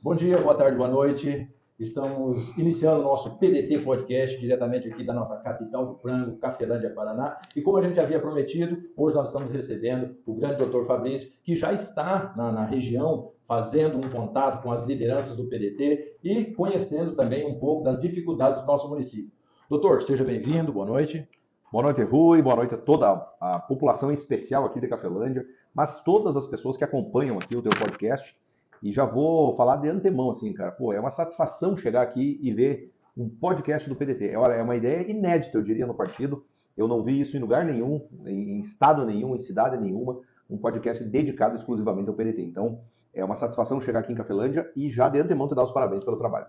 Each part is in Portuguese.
Bom dia, boa tarde, boa noite. Estamos iniciando o nosso PDT Podcast, diretamente aqui da nossa capital do frango, Cafelândia, Paraná. E como a gente havia prometido, hoje nós estamos recebendo o grande Dr. Fabrício, que já está na região fazendo um contato com as lideranças do PDT e conhecendo também um pouco das dificuldades do nosso município. Doutor, seja bem-vindo, boa noite. Boa noite, Rui, boa noite a toda a população em especial aqui de Cafelândia, mas todas as pessoas que acompanham aqui o teu podcast. E já vou falar de antemão, assim, cara, pô, é uma satisfação chegar aqui e ver um podcast do PDT. Olha, é uma ideia inédita, eu diria, no partido. Eu não vi isso em lugar nenhum, em estado nenhum, em cidade nenhuma, um podcast dedicado exclusivamente ao PDT. Então, é uma satisfação chegar aqui em Cafelândia e já de antemão te dar os parabéns pelo trabalho.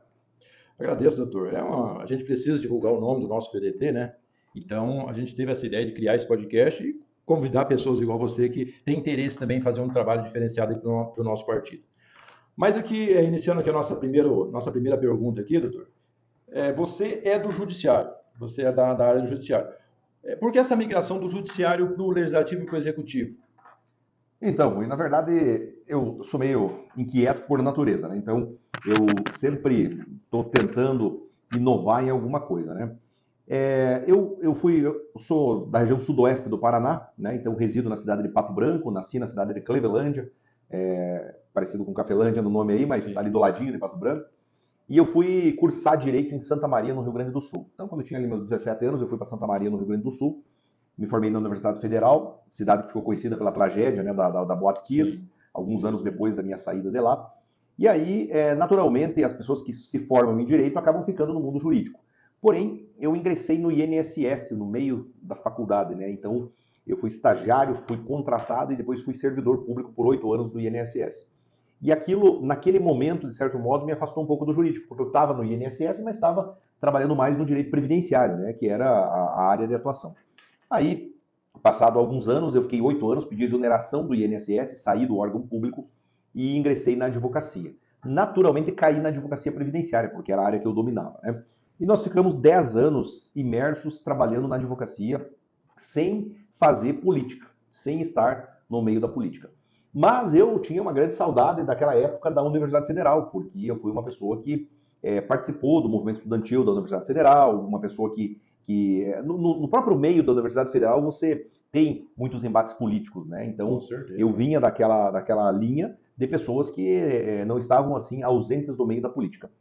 Agradeço, doutor. A gente precisa divulgar o nome do nosso PDT, né? Então, a gente teve essa ideia de criar esse podcast e convidar pessoas igual você que tem interesse também em fazer um trabalho diferenciado para o nosso partido. Mas aqui, iniciando aqui a nossa primeira pergunta aqui, doutor. Você é do judiciário, você é da área do judiciário. Por que essa migração do judiciário para o legislativo e para o executivo? Então, na verdade, eu sou meio inquieto por natureza, né? Então, eu sempre estou tentando inovar em alguma coisa, né? Eu sou da região sudoeste do Paraná, né? Então resido na cidade de Pato Branco, nasci na cidade de Clevelândia, parecido com Cafelândia no nome aí, mas ali do ladinho de Pato Branco. E eu fui cursar Direito em Santa Maria, no Rio Grande do Sul. Então, quando eu tinha ali meus 17 anos, eu fui para Santa Maria, no Rio Grande do Sul. Me formei na Universidade Federal, cidade que ficou conhecida pela tragédia, né, da Boate Kiss, alguns anos depois da minha saída de lá. E aí, naturalmente, as pessoas que se formam em Direito acabam ficando no mundo jurídico. Porém, eu ingressei no INSS, no meio da faculdade, né? Então, eu fui estagiário, fui contratado e depois fui servidor público por 8 anos do INSS. E aquilo, naquele momento, de certo modo, me afastou um pouco do jurídico, porque eu estava no INSS, mas estava trabalhando mais no direito previdenciário, né? Que era a área de atuação. Aí, passado alguns anos, eu fiquei 8 anos, pedi exoneração do INSS, saí do órgão público e ingressei na advocacia. Naturalmente, caí na advocacia previdenciária, porque era a área que eu dominava, né? E nós ficamos 10 anos imersos trabalhando na advocacia sem fazer política, sem estar no meio da política. Mas eu tinha uma grande saudade daquela época da Universidade Federal, porque eu fui uma pessoa que participou do movimento estudantil da Universidade Federal, uma pessoa que no próprio meio da Universidade Federal você tem muitos embates políticos, né? Então eu vinha daquela linha de pessoas que não estavam assim ausentes do meio da política.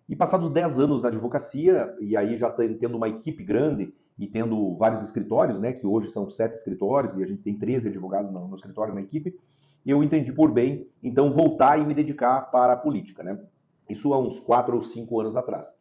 E passados 10 anos na advocacia, e aí já tendo uma equipe grande e tendo vários escritórios, né, que hoje são 7 escritórios, e a gente tem 13 advogados no escritório, na equipe, eu entendi por bem, então, voltar e me dedicar para a política, né? Isso há uns 4 ou 5 anos atrás.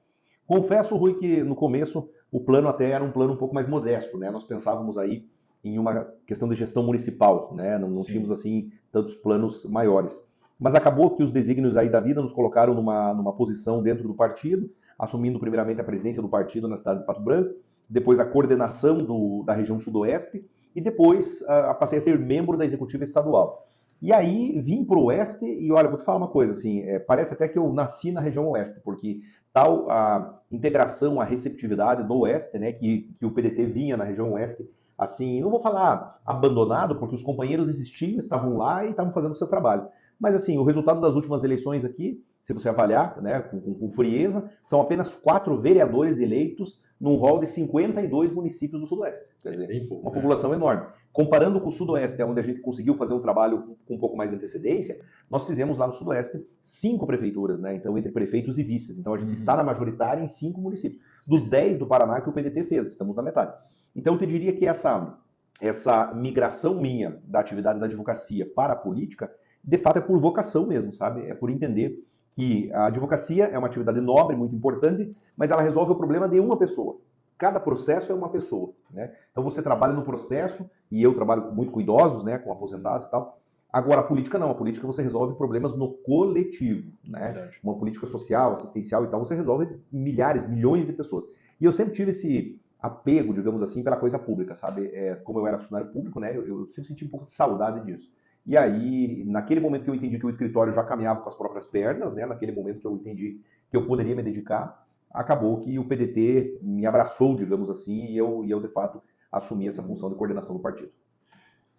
Confesso, Rui, que no começo o plano até era um plano um pouco mais modesto, né? Nós pensávamos aí em uma questão de gestão municipal, né? Não tínhamos, assim, tantos planos maiores. Mas acabou que os desígnios aí da vida nos colocaram numa posição dentro do partido, assumindo primeiramente a presidência do partido na cidade de Pato Branco, depois a coordenação da região sudoeste e depois passei a ser membro da executiva estadual. E aí vim para o oeste e olha, vou te falar uma coisa, assim, parece até que eu nasci na região oeste, porque tal a integração, a receptividade do oeste, né, que o PDT vinha na região oeste, assim, não vou falar abandonado, porque os companheiros existiam, estavam lá e estavam fazendo o seu trabalho. Mas assim, o resultado das últimas eleições aqui, se você avaliar, né, com frieza, são apenas 4 vereadores eleitos num rol de 52 municípios do Sudoeste. Quer dizer, uma população enorme. Comparando com o Sudoeste, onde a gente conseguiu fazer um trabalho com um pouco mais de antecedência, nós fizemos lá no Sudoeste 5 prefeituras, né? Então, entre prefeitos e vices. Então, a gente está na majoritária em 5 municípios. Dos 10 do Paraná que o PDT fez, estamos na metade. Então, eu te diria que essa migração minha da atividade da advocacia para a política, de fato, é por vocação mesmo, sabe? É por entender que a advocacia é uma atividade nobre, muito importante, mas ela resolve o problema de uma pessoa. Cada processo é uma pessoa, né? Então você trabalha no processo, e eu trabalho muito com idosos, né, com aposentados e tal. Agora a política não, a política você resolve problemas no coletivo, né? Verdade. Uma política social, assistencial e tal, você resolve milhares, milhões de pessoas. E eu sempre tive esse apego, digamos assim, pela coisa pública, sabe? Como eu era funcionário público, né, eu sempre senti um pouco de saudade disso. E aí, naquele momento que eu entendi que o escritório já caminhava com as próprias pernas, né, naquele momento que eu entendi que eu poderia me dedicar, acabou que o PDT me abraçou, digamos assim, e eu de fato assumi essa função de coordenação do partido.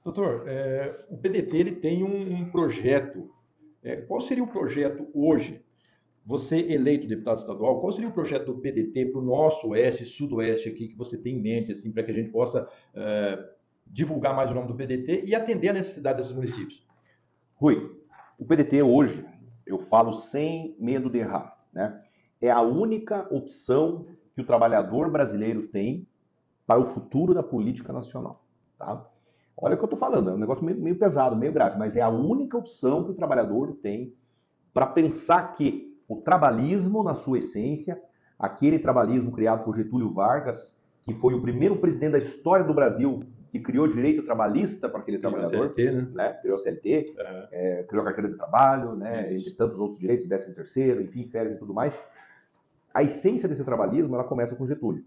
Doutor, o PDT ele tem um projeto. Qual seria o projeto hoje você eleito deputado estadual, qual seria o projeto do PDT para o nosso oeste e sudoeste aqui que você tem em mente, assim, para que a gente possa divulgar mais o nome do PDT e atender a necessidade desses municípios? Rui, o PDT hoje, eu falo sem medo de errar, né? É a única opção que o trabalhador brasileiro tem para o futuro da política nacional, tá? Olha o que eu estou falando, é um negócio meio pesado, meio grave, mas é a única opção que o trabalhador tem para pensar que o trabalhismo, na sua essência, aquele trabalhismo criado por Getúlio Vargas, que foi o primeiro presidente da história do Brasil que criou direito trabalhista para aquele trabalhador, CLT, né? Criou a CLT, criou a carteira de trabalho, né? Entre tantos outros direitos, 13º, enfim, férias e tudo mais. A essência desse trabalhismo, ela começa com Getúlio.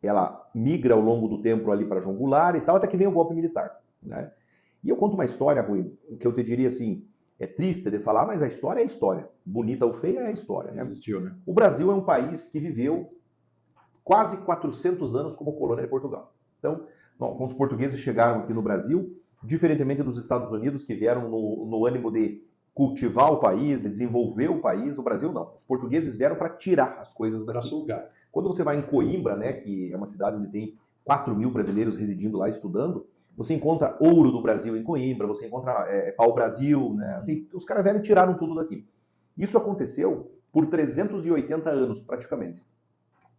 Ela migra ao longo do tempo ali para João Goulart e tal, até que vem o golpe militar, né? E eu conto uma história, Rui, que eu te diria assim, é triste de falar, mas a história é a história. Bonita ou feia é a história, né? Existiu, né? O Brasil é um país que viveu quase 400 anos como colônia de Portugal. Então, quando os portugueses chegaram aqui no Brasil, diferentemente dos Estados Unidos, que vieram no ânimo de cultivar o país, de desenvolver o país, o Brasil não. Os portugueses vieram para tirar as coisas daqui. Para sugar. Quando você vai em Coimbra, né, que é uma cidade onde tem 4 mil brasileiros residindo lá, estudando, você encontra ouro do Brasil em Coimbra, você encontra pau-brasil, né? Os caras vieram e tiraram tudo daqui. Isso aconteceu por 380 anos, praticamente.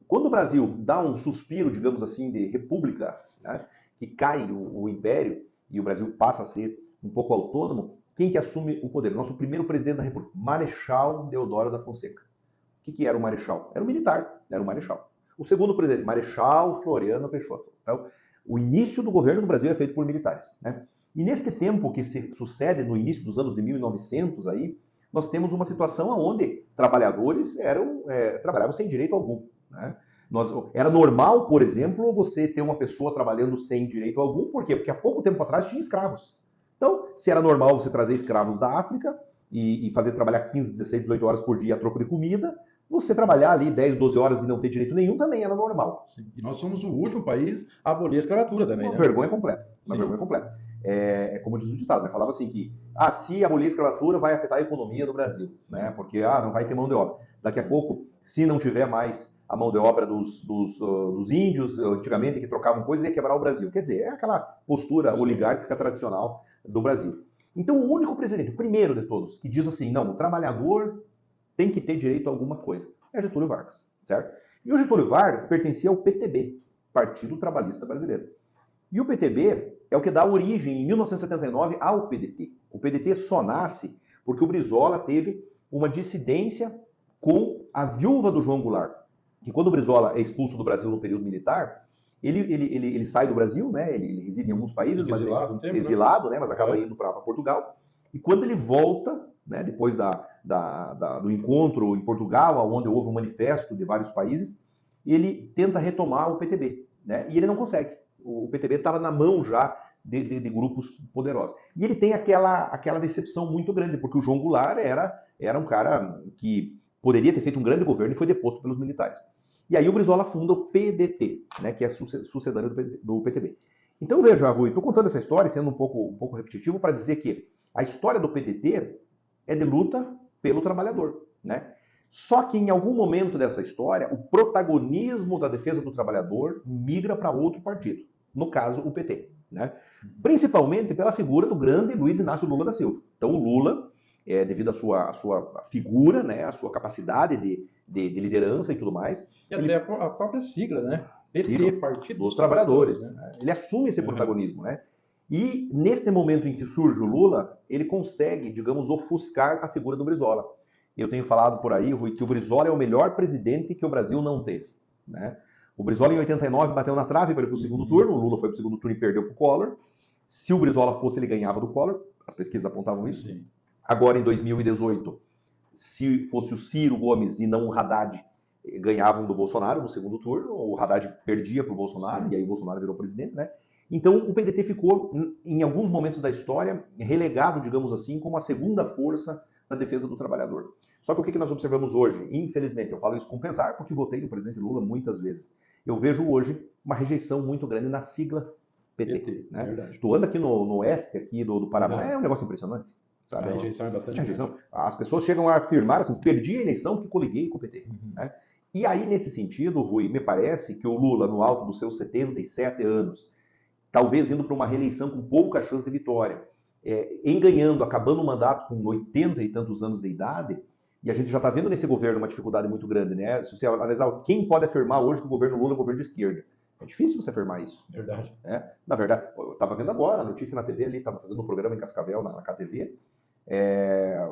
Quando o Brasil dá um suspiro, digamos assim, de república, né, que cai o império e o Brasil passa a ser um pouco autônomo, quem que assume o poder? Nosso primeiro presidente da República, Marechal Deodoro da Fonseca. O que era o Marechal? Era o militar, era o Marechal. O segundo presidente, Marechal Floriano Peixoto. Então, o início do governo no Brasil é feito por militares, né? E neste tempo que se sucede, no início dos anos de 1900, aí, nós temos uma situação onde trabalhadores trabalhavam sem direito algum, né? Era normal, por exemplo, você ter uma pessoa trabalhando sem direito algum. Por quê? Porque há pouco tempo atrás tinha escravos. Então, se era normal você trazer escravos da África e fazer trabalhar 15, 16, 18 horas por dia a troco de comida, você trabalhar ali 10, 12 horas e não ter direito nenhum também era normal. Sim. E nós somos o último país a abolir a escravatura também, Uma né? vergonha completa. Uma vergonha completa. É como diz o ditado, né? Falava assim que se abolir a escravatura vai afetar a economia do Brasil, né? Porque não vai ter mão de obra. Daqui a pouco, se não tiver mais a mão de obra dos índios, antigamente, que trocavam coisas, ia quebrar o Brasil. Quer dizer, é aquela postura oligárquica tradicional do Brasil. Então, o único presidente, o primeiro de todos, que diz assim, não, o trabalhador tem que ter direito a alguma coisa, é Getúlio Vargas, certo? E o Getúlio Vargas pertencia ao PTB, Partido Trabalhista Brasileiro. E o PTB é o que dá origem, em 1979, ao PDT. O PDT só nasce porque o Brizola teve uma dissidência com a viúva do João Goulart, que quando o Brizola é expulso do Brasil no período militar, ele sai do Brasil, né? Ele reside em alguns países, mas exilado, né? Mas acaba indo para Portugal. E quando ele volta, né? Depois do encontro em Portugal, onde houve um manifesto de vários países, ele tenta retomar o PTB, né? E ele não consegue. O PTB estava na mão já de grupos poderosos. E ele tem aquela decepção muito grande, porque o João Goulart era um cara que poderia ter feito um grande governo e foi deposto pelos militares. E aí o Brizola funda o PDT, né, que é sucedâneo do PTB. Então veja, Rui, estou contando essa história, sendo um pouco repetitivo, para dizer que a história do PDT é de luta pelo trabalhador, né? Só que em algum momento dessa história, o protagonismo da defesa do trabalhador migra para outro partido, no caso o PT, né? Principalmente pela figura do grande Luiz Inácio Lula da Silva. Então o Lula, devido à sua figura, né, à sua capacidade de liderança e tudo mais. E até a própria sigla, né? PT, Partido dos Trabalhadores. Né? Ele assume esse protagonismo, né? E neste momento em que surge o Lula, ele consegue, digamos, ofuscar a figura do Brizola. Eu tenho falado por aí, Rui, que o Brizola é o melhor presidente que o Brasil não teve, né? O Brizola em 89 bateu na trave para ir para o segundo turno, o Lula foi para o segundo turno e perdeu para o Collor. Se o Brizola fosse, ele ganhava do Collor, as pesquisas apontavam isso. Sim. Agora, em 2018, se fosse o Ciro Gomes e não o Haddad, ganhavam do Bolsonaro no segundo turno, o Haddad perdia para o Bolsonaro, e aí o Bolsonaro virou presidente, né? Então, o PDT ficou, em alguns momentos da história, relegado, digamos assim, como a segunda força na defesa do trabalhador. Só que o que nós observamos hoje? Infelizmente, eu falo isso com pesar, porque votei no presidente Lula muitas vezes. Eu vejo hoje uma rejeição muito grande na sigla PT. Né? Tu anda aqui no oeste aqui do Paraná, é um negócio impressionante. sabe? A rejeição é bastante grande. As pessoas chegam a afirmar assim, perdi a eleição porque coliguei com o PT. Né? E aí, nesse sentido, Rui, me parece que o Lula, no alto dos seus 77 anos, talvez indo para uma reeleição com pouca chance de vitória, em ganhando, acabando o mandato com 80 e tantos anos de idade, e a gente já está vendo nesse governo uma dificuldade muito grande, né? Se você analisar, quem pode afirmar hoje que o governo Lula é um governo de esquerda? É difícil você afirmar isso. Verdade. Né? Na verdade, eu estava vendo agora a notícia na TV ali, estava fazendo um programa em Cascavel, na KTV,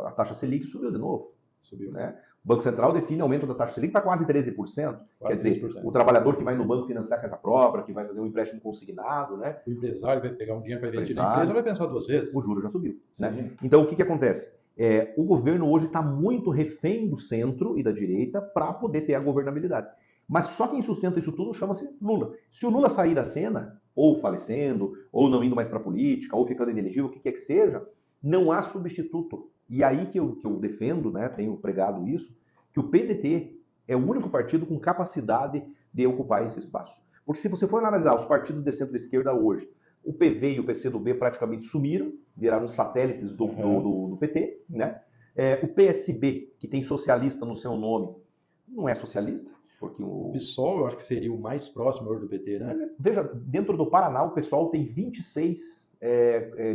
a taxa Selic subiu de novo. Subiu. Né? O Banco Central define aumento da taxa Selic para quase 13%. Quer dizer, 13%. O trabalhador que vai no banco financiar casa própria, que vai fazer um empréstimo consignado, né? O empresário vai pegar um dinheiro para investir na empresa, vai pensar duas vezes. O juro já subiu. Né? Então, o que acontece? O governo hoje está muito refém do centro e da direita para poder ter a governabilidade. Mas só quem sustenta isso tudo chama-se Lula. Se o Lula sair da cena, ou falecendo, ou não indo mais para a política, ou ficando inelegível, o que quer que seja, não há substituto. E aí que eu defendo, né, tenho pregado isso, que o PDT é o único partido com capacidade de ocupar esse espaço. Porque se você for analisar os partidos de centro-esquerda hoje, o PV e o PCdoB praticamente sumiram, viraram satélites do PT, né? O PSB, que tem socialista no seu nome, não é socialista, porque o PSOL eu acho que seria o mais próximo hoje do PT, né? Veja, dentro do Paraná o PSOL tem 26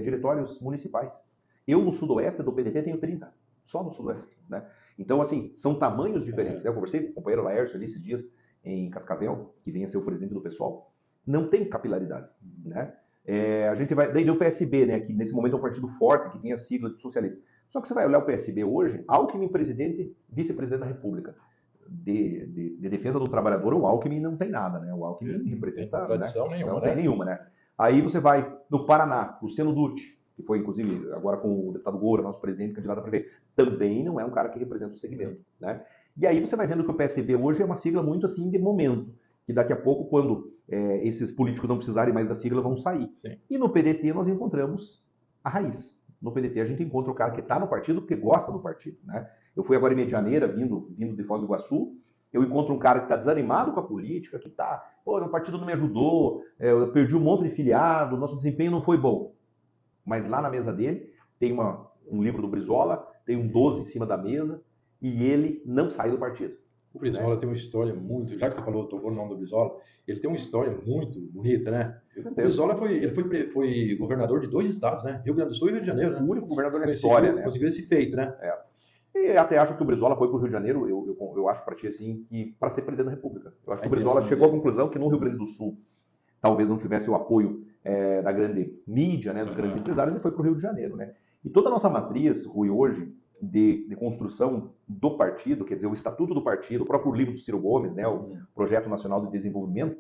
diretórios municipais. Eu no sudoeste do PDT tenho 30, só no sudoeste, né? Então, assim, são tamanhos diferentes. Né? Eu conversei com o companheiro Laércio ali esses dias em Cascavel, que vem a ser o presidente do PSOL. Não tem capilaridade, né? A gente vai... Daí o PSB, né? Que nesse momento é um partido forte, que tem a sigla de socialista. Só que você vai olhar o PSB hoje, Alckmin presidente, vice-presidente da República. De defesa do trabalhador, o Alckmin não tem nada, né? O Alckmin representa... Não tem tradição nenhuma, não tem nenhuma, né? Aí você vai no Paraná, Luciano Dutti, que foi, inclusive, agora com o deputado Goura, nosso presidente, candidato a prefeito, também não é um cara que representa o segmento, né? E aí você vai vendo que o PSB hoje é uma sigla muito assim de momento, que daqui a pouco, quando esses políticos não precisarem mais da sigla, vão sair. Sim. E no PDT nós encontramos a raiz. No PDT a gente encontra o cara que está no partido porque gosta do partido, né? Eu fui agora em Medianeira, vindo de Foz do Iguaçu, eu encontro um cara que está desanimado com a política, que está, meu partido não me ajudou, eu perdi um monte de filiado, nosso desempenho não foi bom. Mas lá na mesa dele tem um livro do Brizola, tem um 12 em cima da mesa, e ele não sai do partido. O Brizola tem uma história muito... Já que você tocou no nome do Brizola, ele tem uma história muito bonita, né? O Brizola foi governador de 2 estados, né? Rio Grande do Sul e Rio de Janeiro, né? O único governador da história, né? Conseguiu esse feito, né? E até acho que o Brizola foi para o Rio de Janeiro, eu acho para ti assim, para ser presidente da República. Eu acho que o Brizola chegou à conclusão que no Rio Grande do Sul talvez não tivesse o apoio da grande mídia, né, dos grandes empresários, e foi para o Rio de Janeiro, né? E toda a nossa matriz, Rui, hoje, de construção do partido, quer dizer, o estatuto do partido, o próprio livro do Ciro Gomes, né, o Projeto Nacional de Desenvolvimento,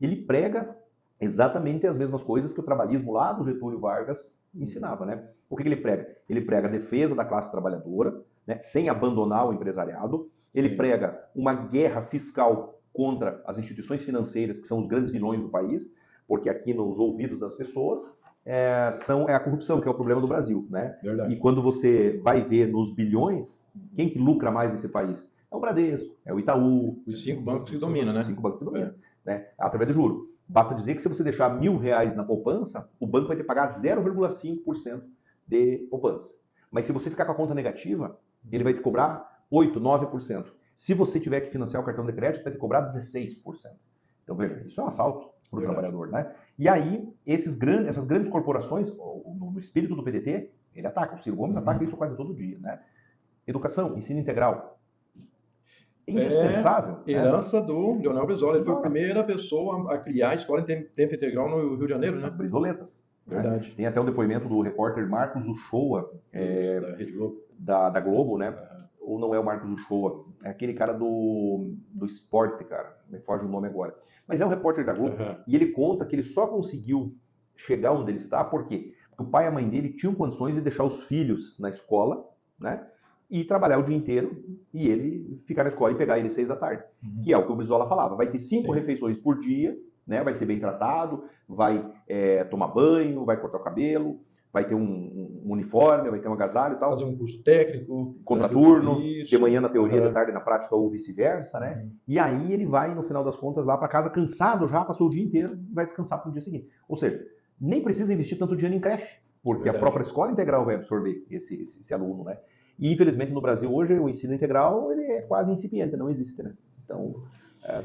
ele prega exatamente as mesmas coisas que o trabalhismo lá do Getúlio Vargas ensinava, né? O que ele prega? Ele prega a defesa da classe trabalhadora, né, sem abandonar o empresariado. Ele prega uma guerra fiscal contra as instituições financeiras, que são os grandes vilões do país, porque aqui nos ouvidos das pessoas é a corrupção, que é o problema do Brasil, né? Verdade. E quando você vai ver nos bilhões, quem que lucra mais nesse país? É o Bradesco, é o Itaú. Os 5 bancos que dominam, né? Os 5 bancos que dominam, né? Através de juro. Basta dizer que se você deixar R$1.000 na poupança, o banco vai te pagar 0,5% de poupança. Mas se você ficar com a conta negativa, ele vai te cobrar 8%, 9%. Se você tiver que financiar o cartão de crédito, vai te cobrar 16%. Então, veja, isso é um assalto para o trabalhador, né? E aí, essas grandes corporações, no espírito do PDT, ele ataca. O Ciro Gomes ataca isso quase todo dia, né? Educação, ensino integral. Indispensável. Herança do Leonel Brizola. Ele foi a primeira pessoa a criar a escola em tempo integral no Rio de Janeiro, né? As Brizoletas. Verdade. Tem até um depoimento do repórter Marcos Uchoa, da Rede Globo. Da Globo, né? Ou não é o Marcos Uchoa, é aquele cara do esporte, cara, me foge o nome agora. Mas é um repórter da Globo, e ele conta que ele só conseguiu chegar onde ele está, por quê? Porque o pai e a mãe dele tinham condições de deixar os filhos na escola, né? E trabalhar o dia inteiro, e ele ficar na escola e pegar ele 6 da tarde. Que é o que o Brizola falava, vai ter 5 refeições por dia, né? Vai ser bem tratado, vai tomar banho, vai cortar o cabelo, vai ter um uniforme, vai ter um agasalho e tal. Fazer um curso técnico. Contraturno, de manhã na teoria, de tarde na prática, ou vice-versa, né? E aí ele vai, no final das contas, lá para casa cansado já, passou o dia inteiro, e vai descansar para o dia seguinte. Ou seja, nem precisa investir tanto dinheiro em creche. porque a própria escola integral vai absorver esse aluno, né? E, infelizmente, no Brasil hoje, o ensino integral ele é quase incipiente, não existe, né? Então,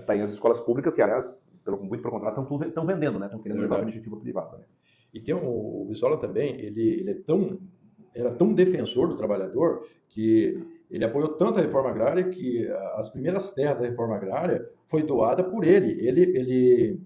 tá aí as escolas públicas que, aliás, muito pelo contrário, estão vendendo, né? Estão querendo levar para a iniciativa privada, né? E tem o Brizola também, ele era tão defensor do trabalhador que ele apoiou tanto a reforma agrária que as primeiras terras da reforma agrária foi doada por ele. Ele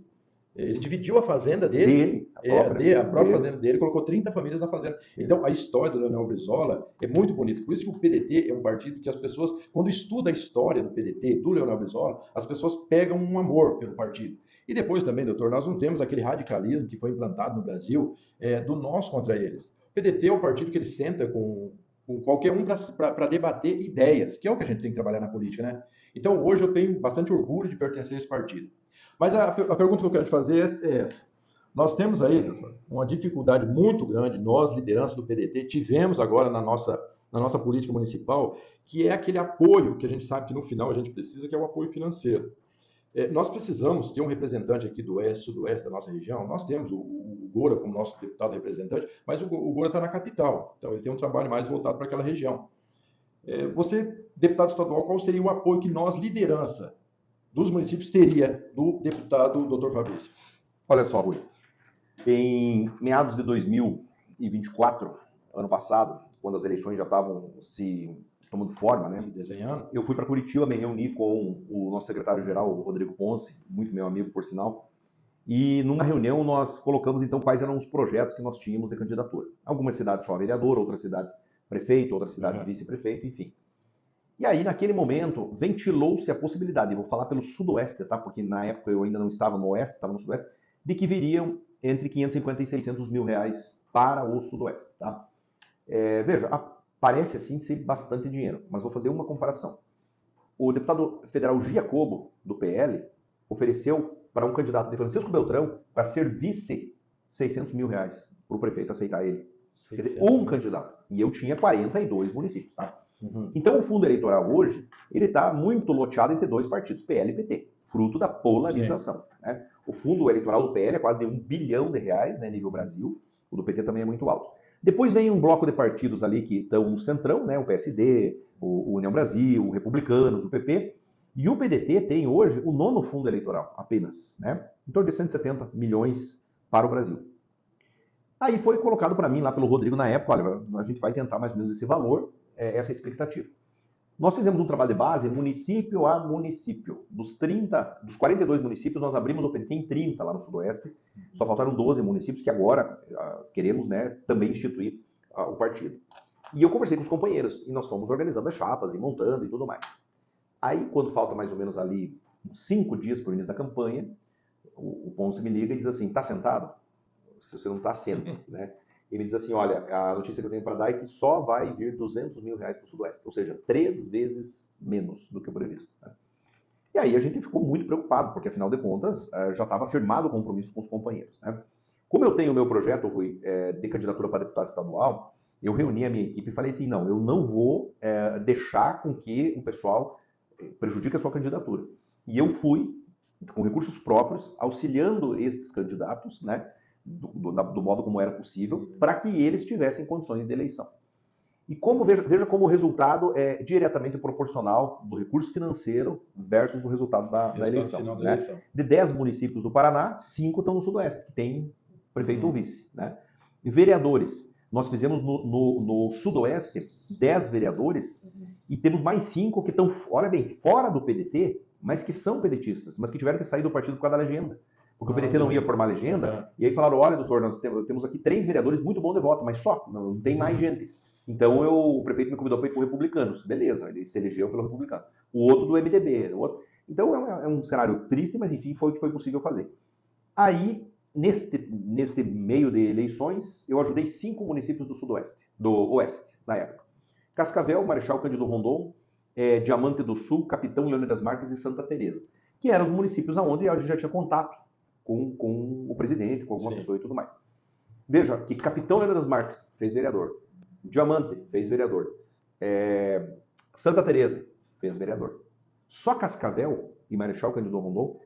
dividiu a fazenda dele, a própria fazenda dele, colocou 30 famílias na fazenda. Então, a história do Leonel Brizola é muito bonita. Por isso que o PDT é um partido que as pessoas, quando estudam a história do PDT, do Leonel Brizola, as pessoas pegam um amor pelo partido. E depois também, doutor, nós não temos aquele radicalismo que foi implantado no Brasil do nós contra eles. O PDT é um partido que ele senta com qualquer um para debater ideias, que é o que a gente tem que trabalhar na política, né? Então, hoje eu tenho bastante orgulho de pertencer a esse partido. Mas a pergunta que eu quero te fazer é essa. Nós temos aí, doutor, uma dificuldade muito grande, nós, liderança do PDT, tivemos agora na nossa política municipal, que é aquele apoio que a gente sabe que no final a gente precisa, que é o apoio financeiro. Nós precisamos ter um representante aqui do Oeste, Sudoeste da nossa região. Nós temos o Gora como nosso deputado representante, mas o Gora está na capital, então ele tem um trabalho mais voltado para aquela região. Você, deputado estadual, qual seria o apoio que nós, liderança dos municípios, teria do deputado Dr. Fabrício? Olha só, Rui. Em meados de 2024, ano passado, quando as eleições já estavam se tomando forma, né? Se desenhando. Eu fui para Curitiba, me reuni com o nosso secretário-geral, o Rodrigo Ponce, muito meu amigo, por sinal. E numa reunião nós colocamos então quais eram os projetos que nós tínhamos de candidatura. Algumas cidades só vereador, outras cidades prefeito, outras cidades vice-prefeito, enfim. E aí, naquele momento, ventilou-se a possibilidade, eu vou falar pelo Sudoeste, tá? Porque na época eu ainda não estava no Oeste, estava no Sudoeste, de que viriam entre 550 e 600 mil reais para o Sudoeste, tá? Veja, parece assim ser bastante dinheiro, mas vou fazer uma comparação. O deputado federal Giacobo, do PL, ofereceu para um candidato de Francisco Beltrão para ser vice 600 mil reais para o prefeito aceitar ele. Quer dizer, um candidato. E eu tinha 42 municípios, tá? Então, o fundo eleitoral hoje, ele está muito loteado entre dois partidos, PL e PT, fruto da polarização. Né? O fundo eleitoral do PL é quase de R$1 bilhão, né, nível Brasil. O do PT também é muito alto. Depois vem um bloco de partidos ali que estão no centrão, né, o PSD, o União Brasil, o Republicanos, o PP. E o PDT tem hoje o 9º fundo eleitoral, apenas, né? Em torno de 170 milhões para o Brasil. Aí foi colocado para mim lá pelo Rodrigo na época, olha, a gente vai tentar mais ou menos esse valor, essa expectativa. Nós fizemos um trabalho de base município a município. Dos 42 municípios, nós abrimos o PDT em 30 lá no Sudoeste. Só faltaram 12 municípios que agora queremos, né, também instituir o partido. E eu conversei com os companheiros e nós fomos organizando as chapas e montando e tudo mais. Aí, quando falta mais ou menos ali 5 dias para o início da campanha, o Ponce me liga e diz assim, tá sentado? Se você não está sendo, né? Ele diz assim, olha, a notícia que eu tenho para dar é que só vai vir 200 mil reais para o Sudoeste, ou seja, 3 vezes menos do que o previsto. Né? E aí a gente ficou muito preocupado, porque afinal de contas já estava firmado o compromisso com os companheiros. Né? Como eu tenho o meu projeto, Rui, de candidatura para deputado estadual, eu reuni a minha equipe e falei assim, não, eu não vou deixar com que o pessoal prejudique a sua candidatura. E eu fui, com recursos próprios, auxiliando esses candidatos, né? Do modo como era possível, para que eles tivessem condições de eleição. E veja como o resultado é diretamente proporcional do recurso financeiro versus o resultado da eleição. Né? De 10 municípios do Paraná, 5 estão no Sudoeste, que tem prefeito ou vice. Né? E vereadores, nós fizemos no Sudoeste 10 vereadores e temos mais 5 que estão, olha bem, fora do PDT, mas que são pedetistas, mas que tiveram que sair do partido por causa da legenda. Porque o PDT não ia formar legenda, e aí falaram, olha, doutor, nós temos aqui 3 vereadores muito bons de voto, mas só, não tem mais gente. Então o prefeito me convidou para ir para o Republicanos. Beleza, ele se elegeu pelo Republicano. O outro do MDB. O outro... Então é um cenário triste, mas enfim, foi o que foi possível fazer. Aí, neste meio de eleições, eu ajudei 5 municípios do Sudoeste, do Oeste, na época. Cascavel, Marechal Cândido Rondon, Diamante do Sul, Capitão Leônidas Marques e Santa Teresa, que eram os municípios onde a gente já tinha contato com o presidente, com alguma pessoa e tudo mais. Veja que Capitão Leônidas Marques fez vereador, Diamante fez vereador, Santa Teresa fez vereador. Só Cascavel e Marechal Cândido Rondon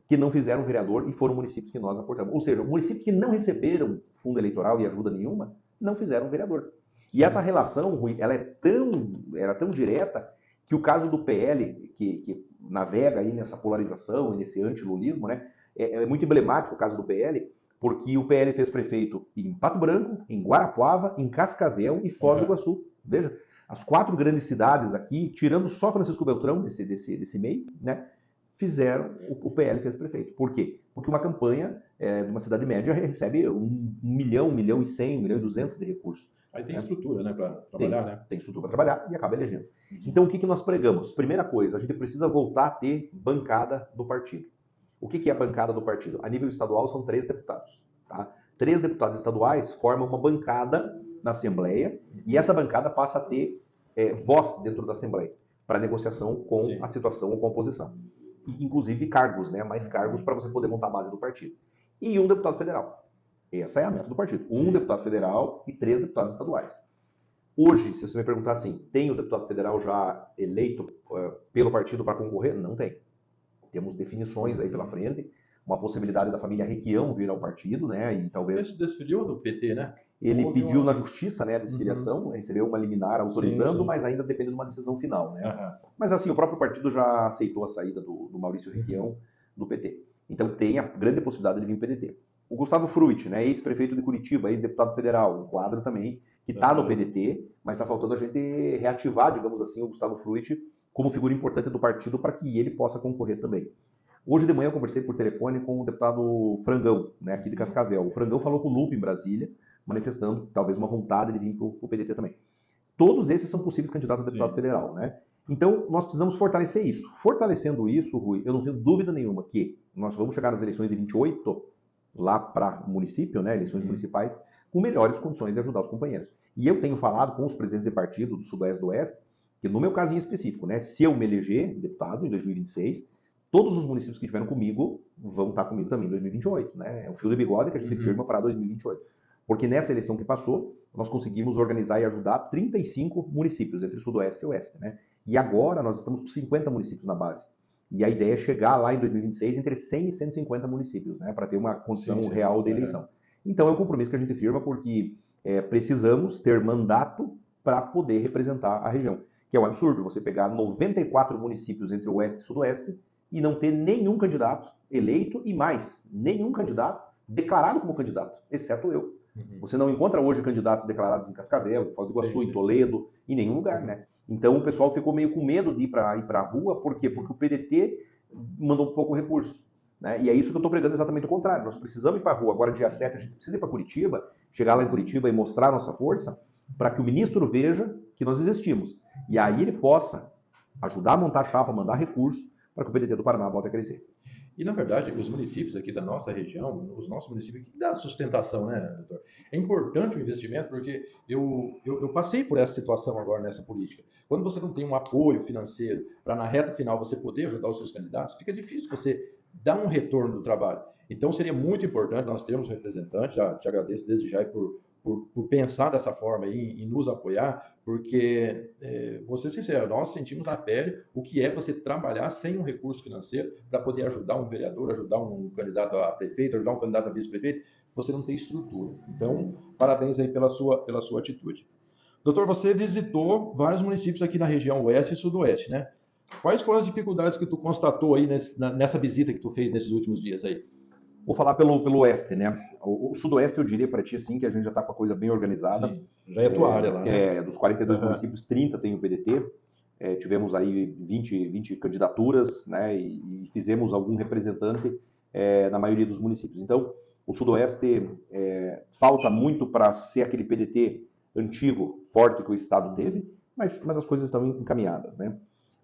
que não fizeram vereador e foram municípios que nós aportamos. Ou seja, municípios que não receberam fundo eleitoral e ajuda nenhuma, não fizeram vereador. Sim. E essa relação, Rui, ela era tão direta que o caso do PL, que navega aí nessa polarização e nesse antilulismo, né, é muito emblemático o caso do PL, porque o PL fez prefeito em Pato Branco, em Guarapuava, em Cascavel e Foz do Iguaçu. Veja, as 4 grandes cidades aqui, tirando só Francisco Beltrão desse meio, né, o PL fez prefeito. Por quê? Porque uma campanha de uma cidade média recebe 1 milhão, 1 milhão e 100, 1 milhão e 200 de recursos. Aí tem estrutura, né, para trabalhar, né? Tem estrutura para trabalhar e acaba elegendo. Então, o que nós pregamos? Primeira coisa, a gente precisa voltar a ter bancada do partido. O que é a bancada do partido? A nível estadual são 3 deputados. Tá? 3 deputados estaduais formam uma bancada na Assembleia e essa bancada passa a ter voz dentro da Assembleia para negociação com Sim. a situação ou com a oposição. E, inclusive cargos, né? Mais cargos para você poder montar a base do partido. E 1 deputado federal. Essa é a meta do partido. Sim. 1 deputado federal e 3 deputados estaduais. Hoje, se você me perguntar assim, tem o deputado federal já eleito pelo partido para concorrer? Não tem. Temos definições aí pela frente, uma possibilidade da família Requião vir ao partido, né? E talvez... Esse desfiliou do PT, né? Ele pediu na justiça, né, a desfiliação, recebeu uma liminar autorizando, sim. mas ainda depende de uma decisão final, né? Mas assim, o próprio partido já aceitou a saída do Maurício Requião do PT. Então tem a grande possibilidade de vir o PDT. O Gustavo Fruit, né, ex-prefeito de Curitiba, ex-deputado federal, um quadro também que está no PDT, mas está faltando a gente reativar, digamos assim, o Gustavo Fruit como figura importante do partido para que ele possa concorrer também. Hoje de manhã eu conversei por telefone com o deputado Frangão, né, aqui de Cascavel. O Frangão falou com o Lupe em Brasília, manifestando talvez uma vontade de vir para o PDT também. Todos esses são possíveis candidatos a deputado Sim. federal, né? Então, nós precisamos fortalecer isso. Fortalecendo isso, Rui, eu não tenho dúvida nenhuma que nós vamos chegar nas eleições de 28, lá para o município, né, eleições municipais, com melhores condições de ajudar os companheiros. E eu tenho falado com os presidentes de partido do Sudoeste e do Oeste, que no meu caso em específico, né, se eu me eleger deputado em 2026, todos os municípios que estiveram comigo vão estar comigo também em 2028, né? É um fio de bigode que a gente firma para 2028. Porque nessa eleição que passou, nós conseguimos organizar e ajudar 35 municípios entre Sudoeste e Oeste, né? E agora nós estamos com 50 municípios na base. E a ideia é chegar lá em 2026 entre 100 e 150 municípios, né? Para ter uma condição sim, real de eleição. Então é um compromisso que a gente firma porque precisamos ter mandato para poder representar a região. Que é um absurdo você pegar 94 municípios entre o Oeste e Sudoeste e não ter nenhum candidato eleito e mais, nenhum candidato declarado como candidato, exceto eu. Você não encontra hoje candidatos declarados em Cascavel, em Foz do Iguaçu, em Toledo, em nenhum lugar, né? Então o pessoal ficou meio com medo de ir para a rua, por quê? Porque o PDT mandou pouco recurso, né? E é isso que eu estou pregando exatamente o contrário. Nós precisamos ir para a rua. Agora, dia 7, a gente precisa ir para Curitiba, chegar lá em Curitiba e mostrar a nossa força, para que o ministro veja que nós existimos. E aí ele possa ajudar a montar a chapa, mandar recurso, para que o PDT do Paraná volte a crescer. E, na verdade, os municípios aqui da nossa região, os nossos municípios, que dá sustentação, né, doutor? É importante o investimento porque eu passei por essa situação agora nessa política. Quando você não tem um apoio financeiro para, na reta final, você poder ajudar os seus candidatos, fica difícil você dar um retorno do trabalho. Então, seria muito importante nós termos um representante, já te agradeço desde já por pensar dessa forma e nos apoiar, porque, vou ser sincero, nós sentimos na pele o que é você trabalhar sem um recurso financeiro para poder ajudar um vereador, ajudar um candidato a prefeito, ajudar um candidato a vice-prefeito, você não tem estrutura. Então, parabéns aí pela sua atitude. Doutor, você visitou vários municípios aqui na região oeste e sudoeste, né? Quais foram as dificuldades que tu constatou aí nessa visita que tu fez nesses últimos dias aí? Vou falar pelo oeste, né? O sudoeste eu diria para ti assim que a gente já está com a coisa bem organizada. Sim, já é a tua área lá, né? Dos 42 municípios, 30 tem o PDT. Tivemos aí 20 candidaturas, né? E fizemos algum representante na maioria dos municípios. Então, o sudoeste falta muito para ser aquele PDT antigo, forte que o Estado teve, mas as coisas estão encaminhadas, né?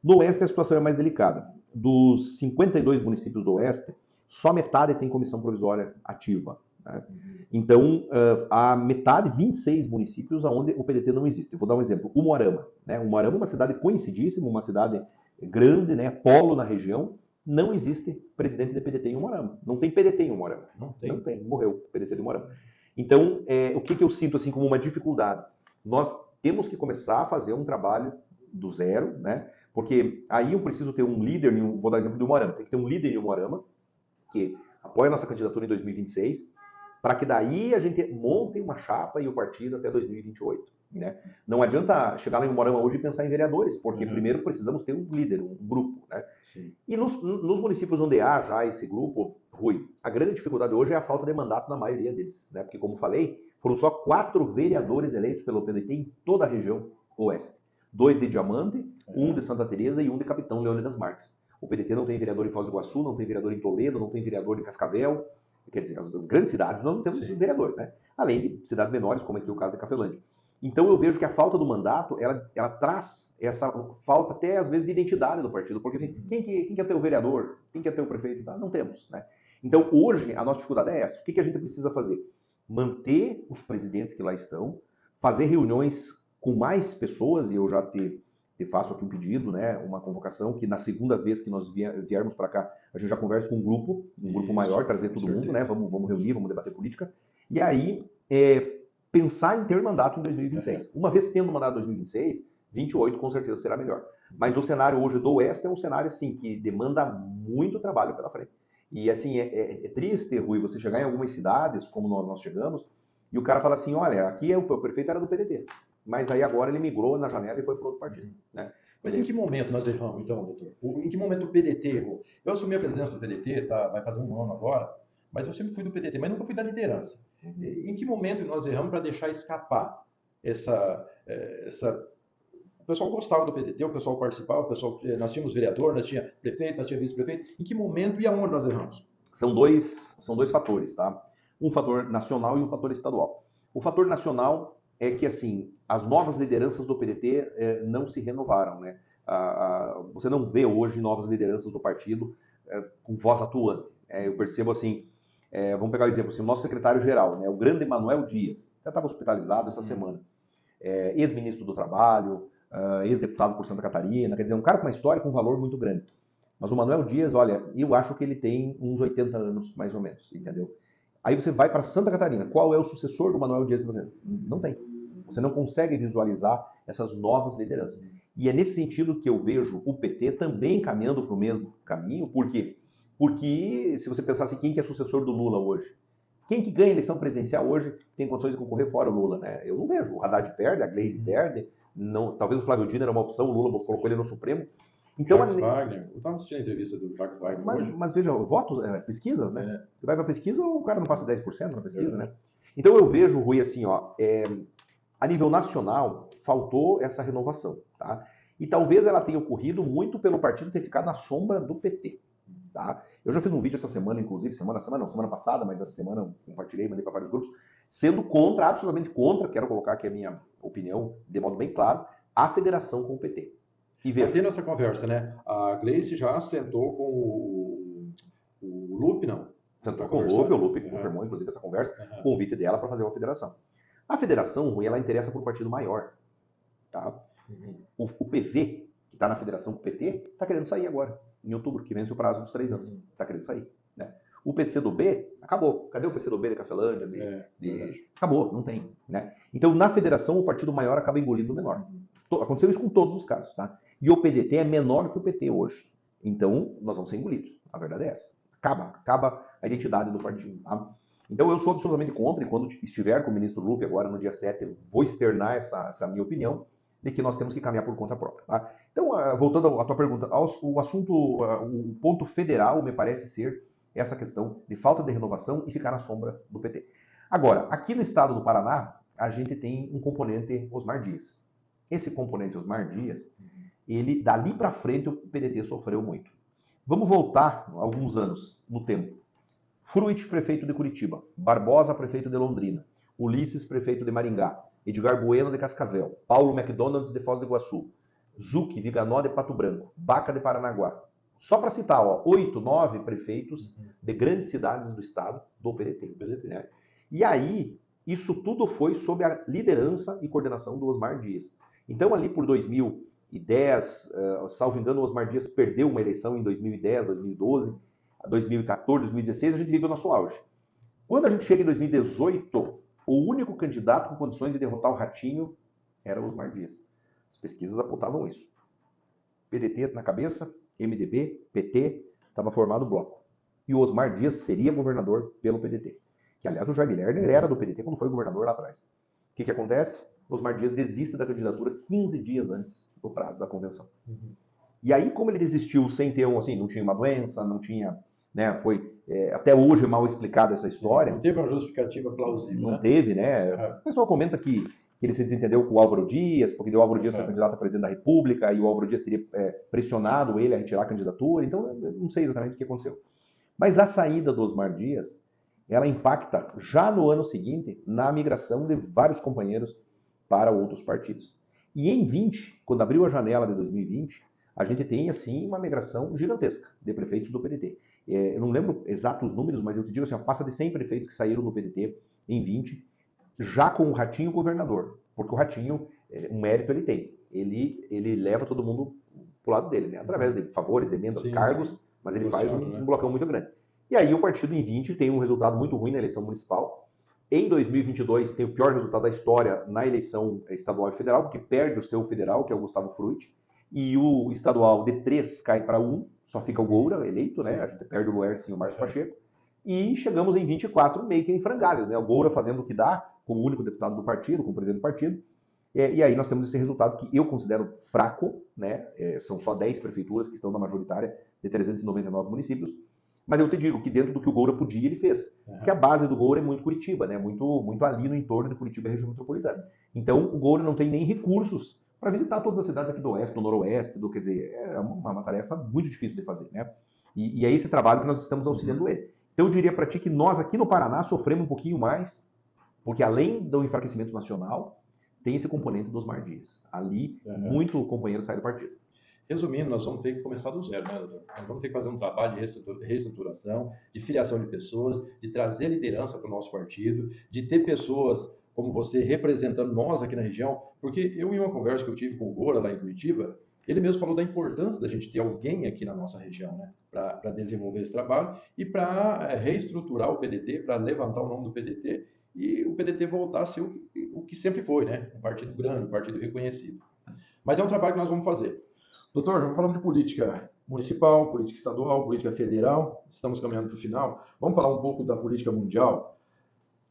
No oeste a situação é mais delicada. Dos 52 municípios do oeste, só metade tem comissão provisória ativa, né? Então, a metade, 26 municípios, onde o PDT não existe. Eu vou dar um exemplo. Umuarama, né? Umuarama é uma cidade conhecidíssima, uma cidade grande, né? Polo na região. Não existe presidente de PDT em Umuarama. Não tem PDT em Umuarama. Não tem. Morreu o PDT de Umuarama. Então, o que eu sinto assim como uma dificuldade? Nós temos que começar a fazer um trabalho do zero, né? Porque aí eu preciso ter um líder, vou dar o exemplo de Umuarama. Tem que ter um líder em Umuarama, que apoia a nossa candidatura em 2026, para que daí a gente monte uma chapa e o partido até 2028. Né? Não adianta chegar lá em Umuarama hoje e pensar em vereadores, porque primeiro precisamos ter um líder, um grupo. Né? Sim. E nos municípios onde há já esse grupo, Rui, a grande dificuldade hoje é a falta de mandato na maioria deles. Né? Porque, como falei, foram só 4 vereadores eleitos pelo PDT em toda a região oeste. 2 de Diamante, 1 de Santa Teresa e 1 de Capitão Leônidas Marques. O PDT não tem vereador em Foz do Iguaçu, não tem vereador em Toledo, não tem vereador em Cascavel. Quer dizer, as grandes cidades nós não temos vereadores, né? Além de cidades menores, como aqui o caso de Cafelândia. Então eu vejo que a falta do mandato, ela traz essa falta até às vezes de identidade do partido, porque assim, quem quer ter o vereador, quem quer ter o prefeito, não temos, né? Então hoje a nossa dificuldade é essa. O que a gente precisa fazer? Manter os presidentes que lá estão, fazer reuniões com mais pessoas, e eu já te faço aqui um pedido, né, uma convocação, que na segunda vez que nós viermos para cá, a gente já conversa com um grupo maior, trazer todo mundo, né, vamos reunir, vamos debater política, e aí pensar em ter mandato em 2026. Uma vez tendo mandato em 2026, 28 com certeza será melhor. Mas o cenário hoje do Oeste é um cenário assim que demanda muito trabalho pela frente. E assim, é triste, Rui, você chegar em algumas cidades, como nós chegamos, e o cara fala assim, olha, aqui o prefeito era do PDT, mas aí agora ele migrou na janela e foi para outro partido. Né? Mas em que momento nós erramos, então, doutor? Em que momento o PDT errou? Eu assumi a presidência do PDT, vai fazer um ano agora, mas eu sempre fui do PDT, mas nunca fui da liderança. Em que momento nós erramos para deixar escapar essa... O pessoal gostava do PDT, o pessoal participava, nós tínhamos vereador, nós tínhamos prefeito, nós tínhamos vice-prefeito. Em que momento e aonde nós erramos? São dois fatores, tá? Um fator nacional e um fator estadual. O fator nacional é que, assim, as novas lideranças do PDT não se renovaram, né? Você não vê hoje novas lideranças do partido com voz atuante. Eu percebo, assim, vamos pegar o exemplo, assim, o nosso secretário-geral, né, o grande Manuel Dias, já estava hospitalizado essa semana, ex-ministro do Trabalho, ex-deputado por Santa Catarina, quer dizer, um cara com uma história com um valor muito grande. Mas o Manuel Dias, olha, eu acho que ele tem uns 80 anos, mais ou menos, entendeu? Aí você vai para Santa Catarina, qual é o sucessor do Manuel Dias? Não tem. Você não consegue visualizar essas novas lideranças. E é nesse sentido que eu vejo o PT também caminhando para o mesmo caminho. Por quê? Porque se você pensasse quem que é sucessor do Lula hoje, quem que ganha a eleição presidencial hoje tem condições de concorrer fora o Lula, né? Eu não vejo. O Haddad perde, a Gleisi perde, não, talvez o Flávio Dino era uma opção, o Lula colocou ele no Supremo. Então, Jacques Wagner, eu estava assistindo a entrevista do Jacques Wagner hoje. Mas veja, voto, pesquisa, né? Você vai para pesquisa, o cara não passa 10% na pesquisa, né? Então eu vejo, Rui, assim, ó, a nível nacional, faltou essa renovação, tá? E talvez ela tenha ocorrido muito pelo partido ter ficado na sombra do PT, tá? Eu já fiz um vídeo essa semana, inclusive, semana passada, mas essa semana eu compartilhei, mandei para vários grupos, sendo contra, absolutamente contra, quero colocar aqui a minha opinião de modo bem claro, a federação com o PT. E veja, tendo essa conversa, né? A Gleice já sentou com o Lupe, não? Sentou com o Lupe confirmou, inclusive, essa conversa, o convite dela para fazer uma federação. A federação, Rui, ela interessa para o partido maior. Tá? O PV, que está na federação com o PT, está querendo sair agora, em outubro, que vence o prazo dos 3 anos. Está querendo sair. Né? O PCdoB, acabou. Cadê o PCdoB de Cafelândia? Acabou, não tem. Né? Então, na federação, o partido maior acaba engolindo o menor. Aconteceu isso com todos os casos. Tá? E o PDT é menor que o PT hoje. Então, nós vamos ser engolidos. A verdade é essa. Acaba a identidade do partido. Tá? Então, eu sou absolutamente contra, e quando estiver com o ministro Lupe agora no dia 7, eu vou externar essa minha opinião, de que nós temos que caminhar por conta própria. Tá? Então, voltando à tua pergunta, o assunto, o ponto federal me parece ser essa questão de falta de renovação e ficar na sombra do PT. Agora, aqui no estado do Paraná, a gente tem um componente Osmar Dias. Esse componente Osmar Dias, ele, dali para frente, o PDT sofreu muito. Vamos voltar alguns anos no tempo. Fruit, prefeito de Curitiba. Barbosa, prefeito de Londrina. Ulisses, prefeito de Maringá. Edgar Bueno, de Cascavel. Paulo McDonald's, de Foz do Iguaçu. Zucchi, Viganó, de Pato Branco. Baca, de Paranaguá. Só para citar, 8, 9 prefeitos de grandes cidades do estado do PDT. Né? E aí, isso tudo foi sob a liderança e coordenação do Osmar Dias. Então, ali por 2010, salvo engano, o Osmar Dias perdeu uma eleição em 2010, 2012, 2014, 2016, a gente vive o nosso auge. Quando a gente chega em 2018, o único candidato com condições de derrotar o Ratinho era o Osmar Dias. As pesquisas apontavam isso. PDT na cabeça, MDB, PT, estava formado o bloco. e o Osmar Dias seria governador pelo PDT. Que, aliás, o Jair Lerner era do PDT quando foi governador lá atrás. O que acontece? O Osmar Dias desiste da candidatura 15 dias antes do prazo da convenção. E aí, como ele desistiu sem ter, assim, não tinha uma doença, não tinha, né, foi, até hoje mal explicada essa história. Não teve uma justificativa plausível, Não teve, né? O pessoal comenta que ele se desentendeu com o Álvaro Dias, porque o Álvaro Dias foi candidato a presidente da República e o Álvaro Dias teria pressionado ele a retirar a candidatura, então eu não sei exatamente o que aconteceu. Mas a saída do Osmar Dias, ela impacta já no ano seguinte na migração de vários companheiros para outros partidos. E em 20, quando abriu a janela de 2020, a gente tem, assim, uma migração gigantesca de prefeitos do PDT. Eu não lembro exatos números, mas eu te digo assim, passa de 100 prefeitos que saíram do PDT em 20, já com o Ratinho governador. Porque o Ratinho, um mérito ele tem. Ele leva todo mundo pro lado dele, né? Através de favores, emendas, cargos, mas ele faz um blocão muito grande. E aí o partido em 20 tem um resultado muito ruim na eleição municipal. Em 2022 tem o pior resultado da história na eleição estadual e federal, porque perde o seu federal, que é o Gustavo Frutti, e o estadual de 3 cai para 1, só fica o Goura eleito, né? A gente perde o Luercio e o Márcio Pacheco. E chegamos em 24 meio que em frangalhos, né? O Goura fazendo o que dá, como único deputado do partido, como presidente do partido. E aí nós temos esse resultado que eu considero fraco, né? São só 10 prefeituras que estão na majoritária de 399 municípios. Mas eu te digo que dentro do que o Goura podia, ele fez. Porque a base do Goura é muito Curitiba, né? Muito ali no entorno de Curitiba e região metropolitana. Então o Goura não tem nem recursos para visitar todas as cidades aqui do Oeste, do Noroeste, quer dizer, é uma tarefa muito difícil de fazer, né? E é esse trabalho que nós estamos auxiliando ele. Então eu diria para ti que nós aqui no Paraná sofremos um pouquinho mais, porque além do enfraquecimento nacional, tem esse componente dos Osmar Dias. Ali, muito companheiro sai do partido. Resumindo, nós vamos ter que começar do zero, né, doutor? Nós vamos ter que fazer um trabalho de reestruturação, de filiação de pessoas, de trazer liderança para o nosso partido, de ter pessoas como você representando nós aqui na região, porque eu, em uma conversa que eu tive com o Goura lá em Curitiba, ele mesmo falou da importância da gente ter alguém aqui na nossa região, né, para desenvolver esse trabalho e para reestruturar o PDT, para levantar o nome do PDT e o PDT voltar a ser o que sempre foi, né, um partido grande, um partido reconhecido. Mas é um trabalho que nós vamos fazer. Doutor, vamos falando de política municipal, política estadual, política federal, estamos caminhando para o final. Vamos falar um pouco da política mundial.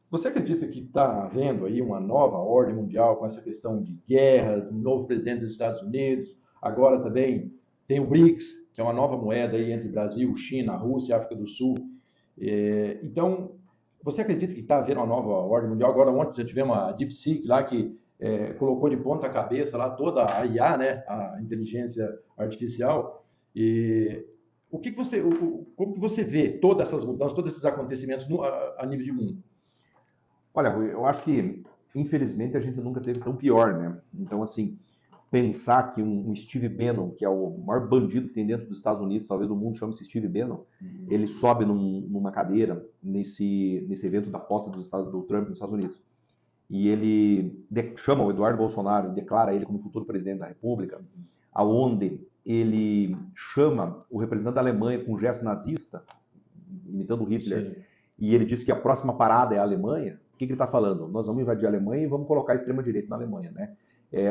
Você acredita que está havendo aí uma nova ordem mundial com essa questão de guerra, do novo presidente dos Estados Unidos? Agora também tem o BRICS, que é uma nova moeda aí entre Brasil, China, Rússia, África do Sul. Então, você acredita que está havendo uma nova ordem mundial? Agora, ontem já tivemos a DeepSeek lá que colocou de ponta cabeça lá toda a IA, né, a inteligência artificial. E como que você vê todas essas mudanças, todos esses acontecimentos a nível de mundo? Olha, Rui, eu acho que, infelizmente, a gente nunca teve tão pior, né? Então, assim, pensar que um Steve Bannon, que é o maior bandido que tem dentro dos Estados Unidos, talvez o mundo chame-se Steve Bannon, ele sobe numa cadeira nesse evento da posse do Trump nos Estados Unidos. E ele chama o Eduardo Bolsonaro e declara ele como futuro presidente da República, aonde ele chama o representante da Alemanha com um gesto nazista, imitando Hitler, sim, e ele diz que a próxima parada é a Alemanha. O que ele está falando? Nós vamos invadir a Alemanha e vamos colocar a extrema-direita na Alemanha, né?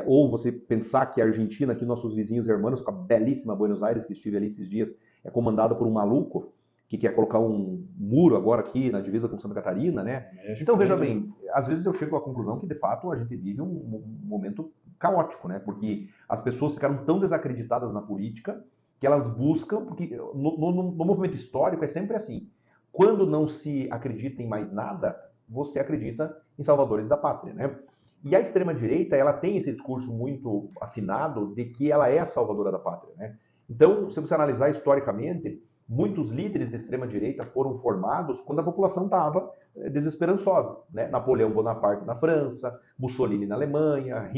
Ou você pensar que a Argentina, aqui nossos vizinhos hermanos, com a belíssima Buenos Aires, que estive ali esses dias, é comandada por um maluco que quer colocar um muro agora aqui na divisa com Santa Catarina, né? Então, veja bem, às vezes eu chego à conclusão que, de fato, a gente vive um momento caótico, né? Porque as pessoas ficaram tão desacreditadas na política que elas buscam, porque no movimento histórico é sempre assim, quando não se acredita em mais nada, você acredita em salvadores da pátria, né? E a extrema-direita, ela tem esse discurso muito afinado de que ela é a salvadora da pátria, né? Então, se você analisar historicamente, muitos líderes de extrema-direita foram formados quando a população estava desesperançosa, né? Napoleão Bonaparte na França, Mussolini na Alemanha,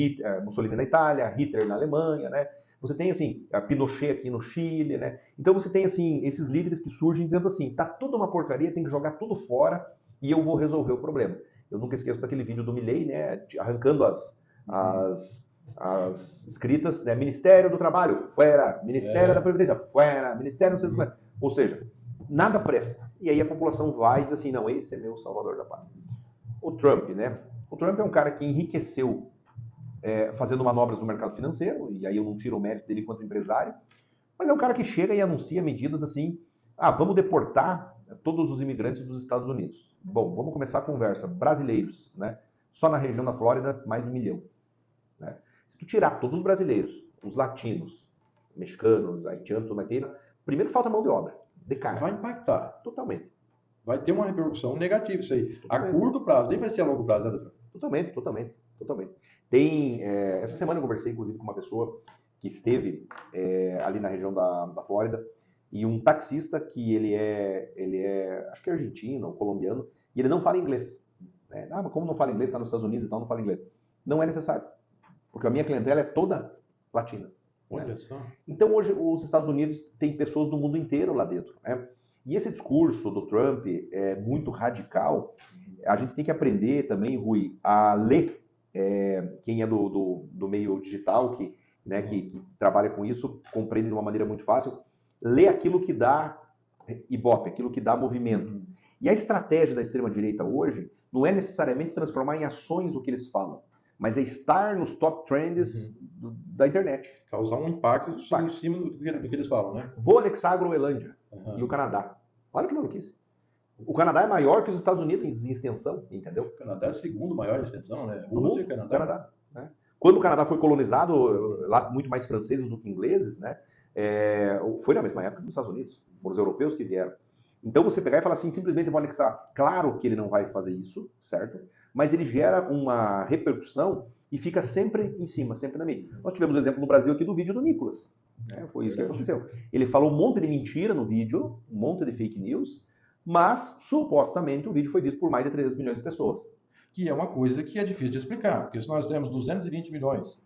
Mussolini na Itália, Hitler na Alemanha, né? Você tem, assim, a Pinochet aqui no Chile, né? Então você tem, assim, esses líderes que surgem dizendo assim, tá tudo uma porcaria, tem que jogar tudo fora e eu vou resolver o problema. Eu nunca esqueço daquele vídeo do Milei, né? Arrancando as escritas, né? Ministério do Trabalho, fora. Ministério da Previdência, fora. Ministério do Centro. Ou seja, nada presta. E aí a população vai e diz assim, não, esse é meu salvador da pátria. O Trump, né? O Trump é um cara que enriqueceu fazendo manobras no mercado financeiro, e aí eu não tiro o mérito dele enquanto empresário, mas é um cara que chega e anuncia medidas assim, vamos deportar todos os imigrantes dos Estados Unidos. Bom, vamos começar a conversa. Brasileiros, né? Só na região da Flórida, mais de 1 milhão. Né? Se tu tirar todos os brasileiros, os latinos, mexicanos, haitianos, tudo mais, primeiro falta mão de obra, de cara. Vai impactar. Totalmente. Vai ter uma repercussão negativa isso aí. A curto prazo, nem vai ser a longo prazo, né, doutor? Totalmente. Tem, essa semana eu conversei, inclusive, com uma pessoa que esteve ali na região da Flórida, e um taxista que ele é, acho que é argentino ou colombiano, e ele não fala inglês. Mas como não fala inglês, está nos Estados Unidos e tal, não fala inglês. Não é necessário, porque a minha clientela é toda latina. Olha só. Então, hoje, os Estados Unidos têm pessoas do mundo inteiro lá dentro, né? E esse discurso do Trump é muito radical. A gente tem que aprender também, Rui, a ler. Quem é do meio digital, que trabalha com isso, compreende de uma maneira muito fácil. Ler aquilo que dá ibope, aquilo que dá movimento. E a estratégia da extrema-direita hoje não é necessariamente transformar em ações o que eles falam, mas é estar nos top trends da internet. Causar um impacto em cima do que eles falam, né? Vou anexar a Groenlândia e o Canadá. Olha que maluquice. O Canadá é maior que os Estados Unidos em extensão, entendeu? O Canadá é o segundo maior em extensão, né? Rússia e Canadá. Né? Quando o Canadá foi colonizado, lá muito mais franceses do que ingleses, né? Foi na mesma época dos Estados Unidos. Foram os europeus que vieram. Então você pegar e falar assim, simplesmente vou anexar. Claro que ele não vai fazer isso, certo? Mas ele gera uma repercussão e fica sempre em cima, sempre na mídia. Nós tivemos o exemplo no Brasil aqui do vídeo do Nicolas. Foi isso que aconteceu. Ele falou um monte de mentira no vídeo, um monte de fake news, mas supostamente o vídeo foi visto por mais de 300 milhões de pessoas. Que é uma coisa que é difícil de explicar, porque se nós temos 220 milhões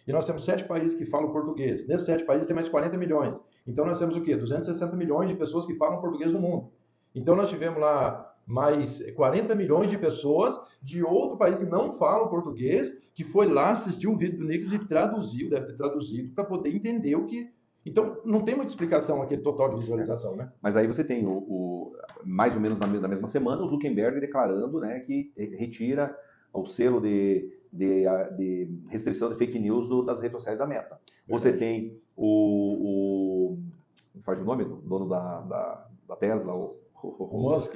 e nós temos 7 países que falam português, nesses 7 países tem mais 40 milhões. Então nós temos o quê? 260 milhões de pessoas que falam português no mundo. Então nós tivemos lá mais 40 milhões de pessoas de outro país que não falam português, que foi lá assistir o vídeo do Nicolas e traduziu, deve ter traduzido, para poder entender o que... Então, não tem muita explicação aquele total de visualização, né? Mas aí você tem, mais ou menos na mesma semana, o Zuckerberg declarando, né, que retira o selo de restrição de fake news das redes sociais da Meta. Você tem faz o nome do dono da Tesla, o Musk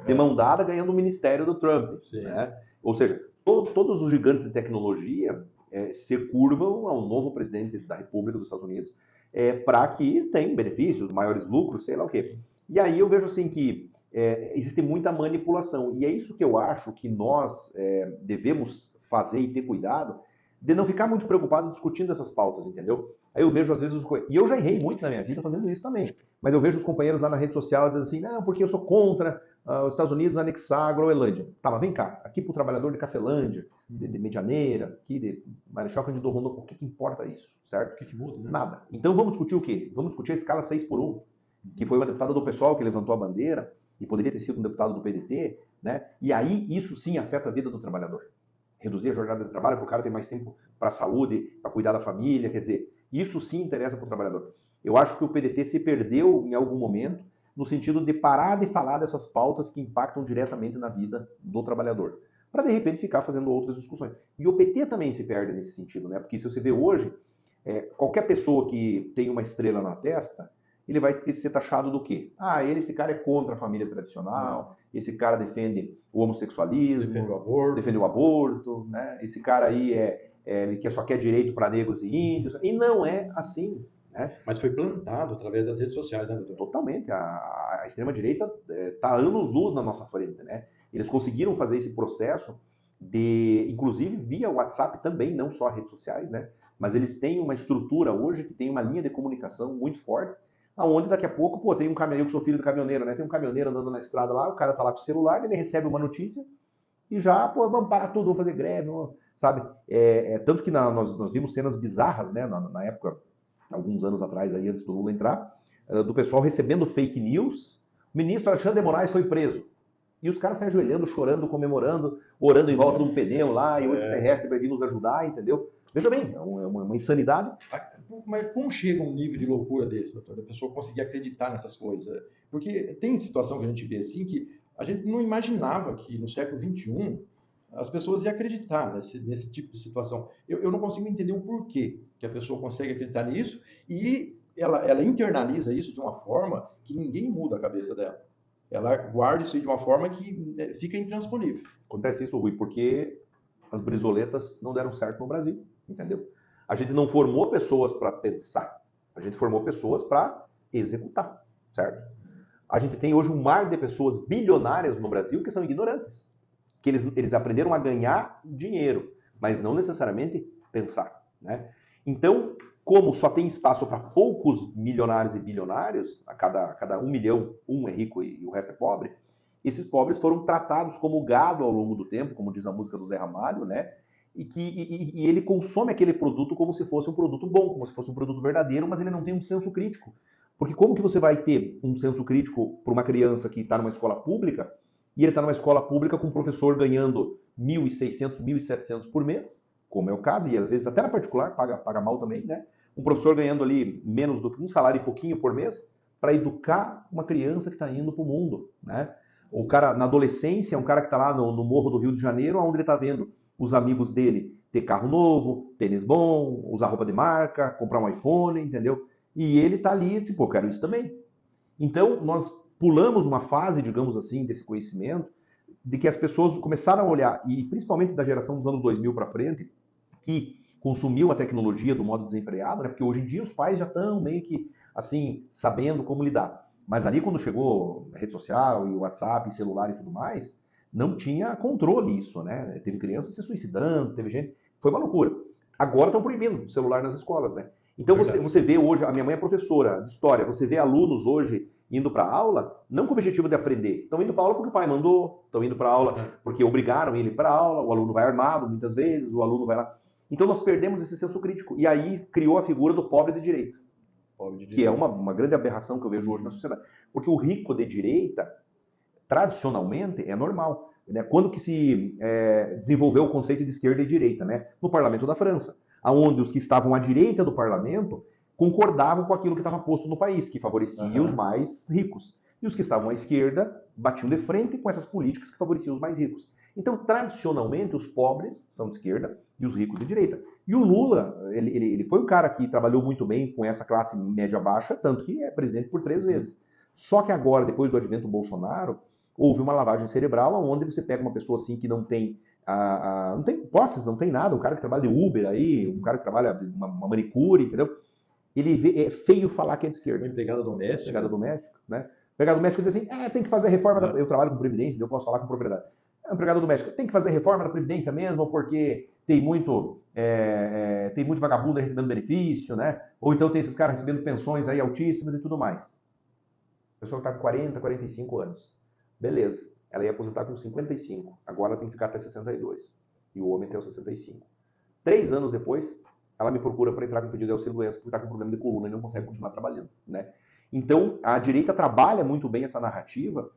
de mão dada ganhando o ministério do Trump. Né? Ou seja, todos os gigantes de tecnologia se curvam ao novo presidente da República dos Estados Unidos para que tenham benefícios, maiores lucros, sei lá o quê. E aí eu vejo assim que existe muita manipulação. E é isso que eu acho que nós devemos fazer e ter cuidado de não ficar muito preocupado discutindo essas pautas, entendeu? Aí eu vejo às vezes e eu já errei muito na minha vida fazendo isso também, mas eu vejo os companheiros lá na rede social dizendo assim, não, porque eu sou contra os Estados Unidos anexar a Groenlândia. Tá, mas vem cá, aqui pro trabalhador de Cafelândia, de Medianeira, aqui de Marechal Cândido Rondon, o que importa isso, certo? O que muda, né? Nada. Então vamos discutir o quê? Vamos discutir a escala 6x1, que foi uma deputada do PSOL que levantou a bandeira, e poderia ter sido um deputado do PDT, né? E aí isso sim afeta a vida do trabalhador. Reduzir a jornada de trabalho, para o cara ter mais tempo para a saúde, para cuidar da família, quer dizer, isso sim interessa para o trabalhador. Eu acho que o PDT se perdeu em algum momento no sentido de parar de falar dessas pautas que impactam diretamente na vida do trabalhador, para de repente ficar fazendo outras discussões. E o PT também se perde nesse sentido, né? Porque se você vê hoje, qualquer pessoa que tem uma estrela na testa, ele vai ser taxado do quê? Esse cara é contra a família tradicional, esse cara defende o homossexualismo, defende o aborto, né? Esse cara aí ele só quer direito para negros e índios, e não é assim. Né? Mas foi plantado através das redes sociais, né, doutor? Totalmente. A extrema-direita está anos-luz na nossa frente. Né? Eles conseguiram fazer esse processo inclusive via WhatsApp também, não só redes sociais, né? Mas eles têm uma estrutura hoje que tem uma linha de comunicação muito forte, aonde daqui a pouco, tem um caminhoneiro, eu que sou filho do caminhoneiro, né? Tem um caminhoneiro andando na estrada lá, o cara tá lá com o celular, ele recebe uma notícia e já, vamos parar tudo, vamos fazer greve, sabe? Tanto que nós vimos cenas bizarras, né? Na época, alguns anos atrás, aí, antes do Lula entrar, do pessoal recebendo fake news, o ministro Alexandre de Moraes foi preso. E os caras se ajoelhando, chorando, comemorando, orando em volta de um pneu lá, e o extraterrestre vai vir nos ajudar, entendeu? Veja bem, é uma insanidade. Mas como chega um nível de loucura desse, doutor? A pessoa conseguir acreditar nessas coisas? Porque tem situação que a gente vê assim que a gente não imaginava que no século XXI as pessoas iam acreditar nesse tipo de situação. Eu não consigo entender o porquê que a pessoa consegue acreditar nisso e ela internaliza isso de uma forma que ninguém muda a cabeça dela. ela guarda isso aí de uma forma que fica intransponível. Acontece isso, Rui, porque as brisoletas não deram certo no Brasil, entendeu? A gente não formou pessoas para pensar, a gente formou pessoas para executar, certo? A gente tem hoje um mar de pessoas bilionárias no Brasil que são ignorantes, que eles aprenderam a ganhar dinheiro, mas não necessariamente pensar, né? Então, como só tem espaço para poucos milionários e bilionários, a cada 1 milhão, um é rico e o resto é pobre, esses pobres foram tratados como gado ao longo do tempo, como diz a música do Zé Ramalho, né? E ele consome aquele produto como se fosse um produto bom, como se fosse um produto verdadeiro, mas ele não tem um senso crítico. Porque como que você vai ter um senso crítico para uma criança que está numa escola pública e ele está numa escola pública com um professor ganhando 1.600, 1.700 por mês, como é o caso, e às vezes até na particular paga mal também, né? Um professor ganhando ali menos do que um salário e pouquinho por mês para educar uma criança que está indo para o mundo, né? O cara, na adolescência, é um cara que está lá no morro do Rio de Janeiro, onde ele está vendo os amigos dele ter carro novo, tênis bom, usar roupa de marca, comprar um iPhone, entendeu? E ele está ali e diz, pô, quero isso também. Então, nós pulamos uma fase, digamos assim, desse conhecimento, de que as pessoas começaram a olhar, e principalmente da geração dos anos 2000 para frente, que consumiu a tecnologia do modo desenfreado, né? Porque hoje em dia os pais já estão meio que, assim, sabendo como lidar. Mas ali quando chegou a rede social e o WhatsApp, e celular e tudo mais, não tinha controle isso, né? Teve crianças se suicidando, teve gente... Foi uma loucura. Agora estão proibindo o celular nas escolas, né? Então você vê hoje, a minha mãe é professora de história, você vê alunos hoje indo para aula, não com o objetivo de aprender. Estão indo para aula porque o pai mandou, estão indo para aula porque obrigaram ele para aula, o aluno vai armado muitas vezes, o aluno vai lá. Então nós perdemos esse senso crítico. E aí criou a figura do pobre de direita. Que é uma grande aberração que eu vejo hoje na sociedade. Porque o rico de direita, tradicionalmente, é normal. Né? Quando que se desenvolveu o conceito de esquerda e direita? Né? No parlamento da França, onde os que estavam à direita do parlamento concordavam com aquilo que estava posto no país, que favorecia os mais ricos. E os que estavam à esquerda batiam de frente com essas políticas que favoreciam os mais ricos. Então, tradicionalmente, os pobres são de esquerda e os ricos de direita. E o Lula, ele foi um cara que trabalhou muito bem com essa classe média-baixa, tanto que é presidente por 3 vezes. Só que agora, depois do advento do Bolsonaro, houve uma lavagem cerebral, onde você pega uma pessoa assim que não tem não tem posses, não tem nada, um cara que trabalha de Uber aí, um cara que trabalha uma manicure, entendeu? É feio falar que é de esquerda. Uma empregada doméstica. Empregada doméstica, né? Empregada doméstica diz assim, tem que fazer reforma, eu trabalho com previdência, eu posso falar com propriedade. Empregada doméstica, tem que fazer reforma da previdência mesmo, porque tem muito vagabundo aí recebendo benefício, né? Ou então tem esses caras recebendo pensões aí altíssimas e tudo mais. A pessoa que está com 40, 45 anos. Beleza. Ela ia aposentar com 55. Agora ela tem que ficar até 62. E o homem tem os 65. 3 anos depois, ela me procura para entrar com pedido de auxílio-doença porque está com problema de coluna e não consegue continuar trabalhando, né? Então, a direita trabalha muito bem essa narrativa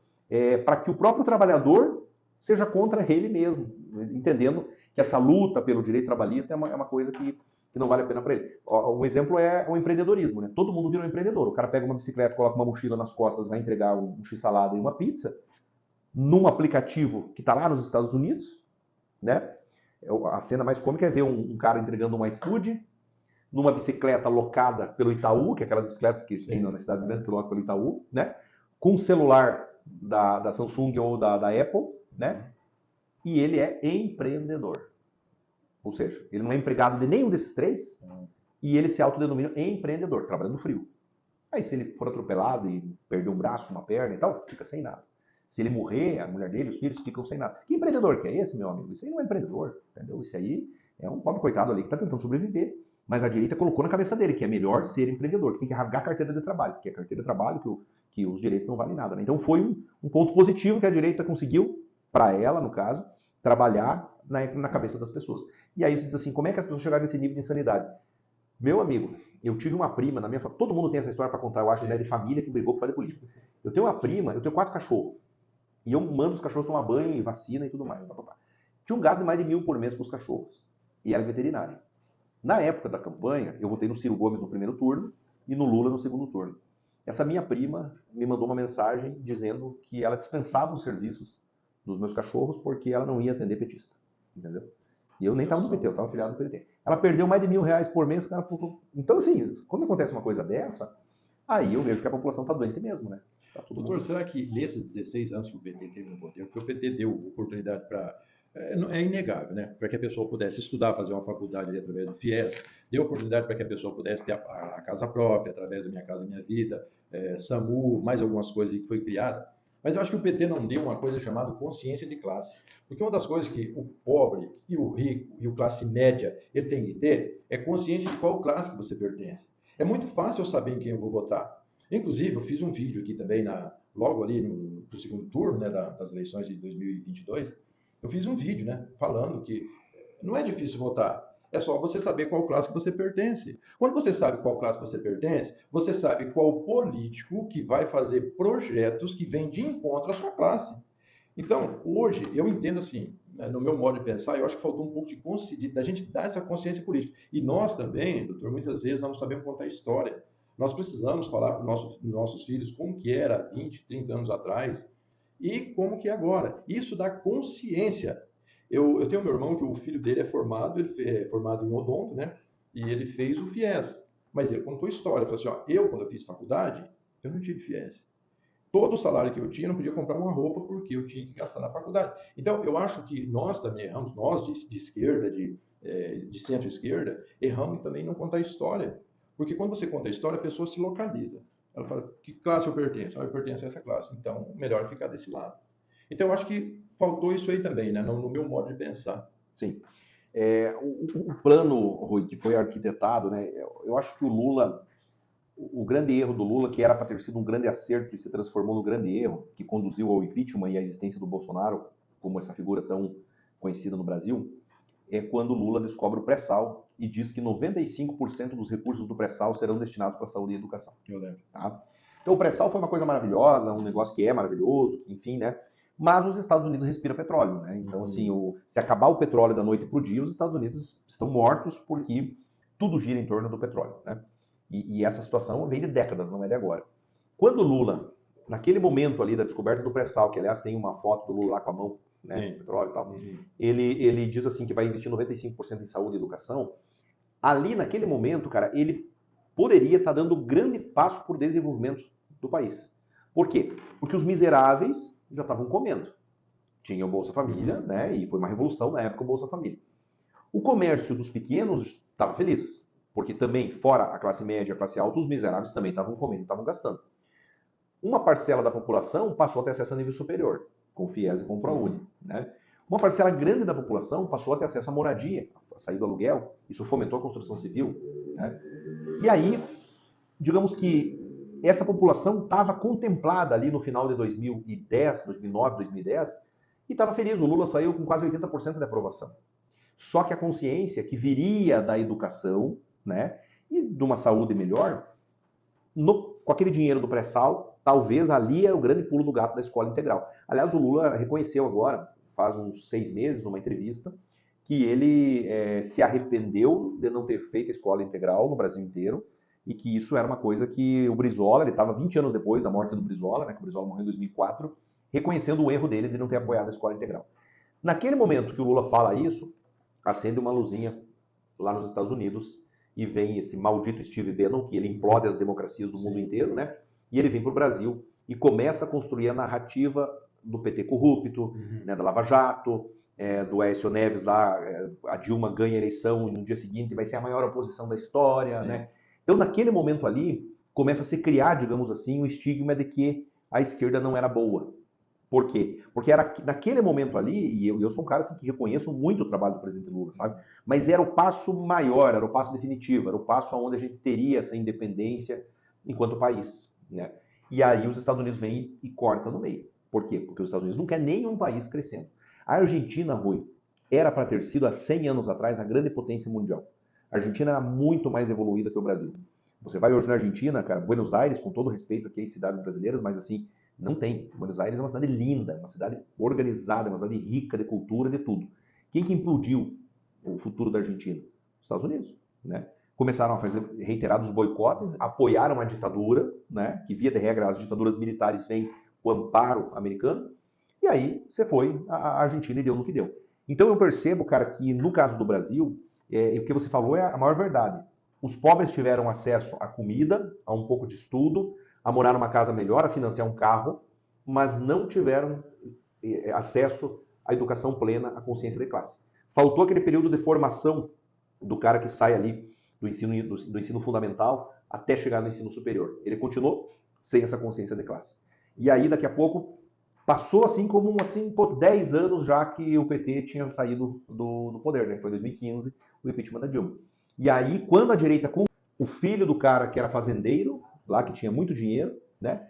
para que o próprio trabalhador seja contra ele mesmo, entendendo que essa luta pelo direito trabalhista é uma coisa que não vale a pena para ele. Um exemplo é o empreendedorismo, né? Todo mundo vira um empreendedor. O cara pega uma bicicleta, coloca uma mochila nas costas, vai entregar um x-salada e uma pizza num aplicativo que está lá nos Estados Unidos, né? A cena mais cômica é ver um cara entregando um iFood numa bicicleta locada pelo Itaú, que é aquelas bicicletas que tem nas cidades grandes que locam pelo Itaú, né? Com um celular da Samsung ou da Apple, né? E ele é empreendedor. Ou seja, ele não é empregado de nenhum desses 3 e ele se autodenomina empreendedor, trabalhando no frio. Aí se ele for atropelado e perder um braço, uma perna e tal, fica sem nada. Se ele morrer, a mulher dele, os filhos ficam sem nada. Que empreendedor que é esse, meu amigo? Isso aí não é empreendedor, entendeu? Isso aí é um pobre coitado ali que está tentando sobreviver. Mas a direita colocou na cabeça dele que é melhor ser empreendedor, que tem que rasgar a carteira de trabalho, porque a carteira de trabalho que os direitos não valem nada. Né? Então foi um ponto positivo que a direita conseguiu, para ela, no caso, trabalhar na cabeça das pessoas. E aí você diz assim, como é que as pessoas chegaram nesse nível de insanidade? Meu amigo, eu tive uma prima na minha família, todo mundo tem essa história para contar, eu acho, né, de família que brigou por fazer política. Eu tenho uma prima, eu tenho 4 cachorros. E eu mando os cachorros tomar banho e vacina e tudo mais. Tinha um gasto de mais de 1.000 por mês para os cachorros. E era veterinária. Na época da campanha, eu votei no Ciro Gomes no primeiro turno e no Lula no segundo turno. Essa minha prima me mandou uma mensagem dizendo que ela dispensava os serviços dos meus cachorros porque ela não ia atender petista. Entendeu? E eu nem estava no PT, eu estava afiliado no PT. Ela perdeu mais de R$1.000 por mês. Então, assim, quando acontece uma coisa dessa, aí eu vejo que a população está doente mesmo, né? Tá todo Doutor, mundo. será que nesses 16 anos que o PT teve no poder, porque o PT deu oportunidade para. É inegável, né? Para que a pessoa pudesse estudar, fazer uma faculdade ali através do FIES, deu oportunidade para que a pessoa pudesse ter a casa própria, através do Minha Casa Minha Vida, SAMU, mais algumas coisas que foi criada. Mas eu acho que o PT não deu uma coisa chamada consciência de classe. Porque uma das coisas que o pobre e o rico e o classe média ele tem que ter é consciência de qual classe que você pertence. É muito fácil eu saber em quem eu vou votar. Inclusive, eu fiz um vídeo aqui também, logo ali no segundo turno, né, das eleições de 2022, eu fiz um vídeo, né, falando que não é difícil votar, é só você saber qual classe que você pertence. Quando você sabe qual classe você pertence, você sabe qual político que vai fazer projetos que vêm de encontro à sua classe. Então, hoje, eu entendo assim, né, no meu modo de pensar, eu acho que faltou um pouco de consciência, da gente dar essa consciência política. E nós também, doutor, muitas vezes nós não sabemos contar história. Nós precisamos falar para os nossos filhos como que era 20, 30 anos atrás e como que é agora. Isso dá consciência. Eu tenho meu irmão que o filho dele é formado, ele é formado em odonto, né? E ele fez o FIES. Mas ele contou história, falou assim, ó, quando eu fiz faculdade, eu não tive FIES. Todo o salário que eu tinha, eu não podia comprar uma roupa porque eu tinha que gastar na faculdade. Então, eu acho que nós também erramos, nós de esquerda, de centro-esquerda, erramos também em não contar história. Porque quando você conta a história, a pessoa se localiza. Ela fala, que classe eu pertenço? Ah, eu pertenço a essa classe. Então, melhor ficar desse lado. Então, eu acho que faltou isso aí também, né? No meu modo de pensar. Sim. O plano, Rui, que foi arquitetado, né? Eu acho que o grande erro do Lula, que era para ter sido um grande acerto e se transformou no grande erro, que conduziu ao impeachment e à existência do Bolsonaro como essa figura tão conhecida no Brasil, é quando o Lula descobre o pré-sal e diz que 95% dos recursos do pré-sal serão destinados para a saúde e educação. Eu lembro. Tá? Então o pré-sal foi uma coisa maravilhosa, um negócio que é maravilhoso, enfim, né? Mas os Estados Unidos respiram petróleo, né? Então, assim, se acabar o petróleo da noite para o dia, os Estados Unidos estão mortos porque tudo gira em torno do petróleo, né? E essa situação vem de décadas, não é de agora. Quando o Lula, naquele momento ali da descoberta do pré-sal, que aliás tem uma foto do Lula lá com a mão, né, petróleo e tal, ele diz assim que vai investir 95% em saúde e educação. Ali, naquele momento, cara, ele poderia estar dando grande passo por desenvolvimento do país. Por quê? Porque os miseráveis já estavam comendo. Tinha o Bolsa Família, né? E foi uma revolução na época o Bolsa Família. O comércio dos pequenos estava feliz, porque também, fora a classe média e a classe alta, os miseráveis também estavam comendo, estavam gastando. Uma parcela da população passou a ter acesso a nível superior, com o FIES e com o ProUni, né? Uma parcela grande da população passou a ter acesso à moradia, a sair do aluguel, isso fomentou a construção civil, né? E aí, digamos que essa população estava contemplada ali no final de 2010, 2009, 2010, e estava feliz. O Lula saiu com quase 80% de aprovação. Só que a consciência que viria da educação, né, e de uma saúde melhor, com aquele dinheiro do pré-sal, talvez ali era o grande pulo do gato da escola integral. Aliás, o Lula reconheceu agora, faz uns 6 meses, numa entrevista, que ele se arrependeu de não ter feito a escola integral no Brasil inteiro, e que isso era uma coisa que o Brizola, ele estava 20 anos depois da morte do Brizola, né, que o Brizola morreu em 2004, reconhecendo o erro dele de não ter apoiado a escola integral. Naquele momento que o Lula fala isso, acende uma luzinha lá nos Estados Unidos e vem esse maldito Steve Bannon, que ele implode as democracias do mundo inteiro, né? E ele vem para o Brasil e começa a construir a narrativa do PT corrupto, né, da Lava Jato, do Aécio Neves lá, a Dilma ganha a eleição e no dia seguinte vai ser a maior oposição da história, né? Então, naquele momento ali, começa a se criar, digamos assim, um estigma de que a esquerda não era boa. Por quê? Porque era naquele momento ali, e eu sou um cara assim, que reconheço muito o trabalho do presidente Lula, sabe? Mas era o passo maior, era o passo definitivo, era o passo onde a gente teria essa independência enquanto país, né? E aí os Estados Unidos vêm e cortam no meio. Por quê? Porque os Estados Unidos não quer nenhum país crescendo. A Argentina, Rui, era para ter sido há 100 anos atrás a grande potência mundial. A Argentina era muito mais evoluída que o Brasil. Você vai hoje na Argentina, cara, Buenos Aires, com todo respeito aqui às cidades brasileiras, mas assim, não tem. Buenos Aires é uma cidade linda, uma cidade organizada, uma cidade rica de cultura, de tudo. Quem que implodiu o futuro da Argentina? Os Estados Unidos, né? Começaram a fazer reiterados boicotes, apoiaram a ditadura, né? Que via de regra as ditaduras militares vêm o amparo americano, e aí você foi a Argentina e deu no que deu. Então eu percebo, cara, que no caso do Brasil, o que você falou é a maior verdade. Os pobres tiveram acesso à comida, a um pouco de estudo, a morar numa casa melhor, a financiar um carro, mas não tiveram acesso à educação plena, à consciência de classe. Faltou aquele período de formação do cara que sai ali do ensino fundamental até chegar no ensino superior. Ele continuou sem essa consciência de classe. E aí, daqui a pouco, passou assim como por 10 anos já que o PT tinha saído do poder, né? Foi em 2015 o impeachment da Dilma. E aí, quando a direita, com o filho do cara que era fazendeiro, lá que tinha muito dinheiro, né?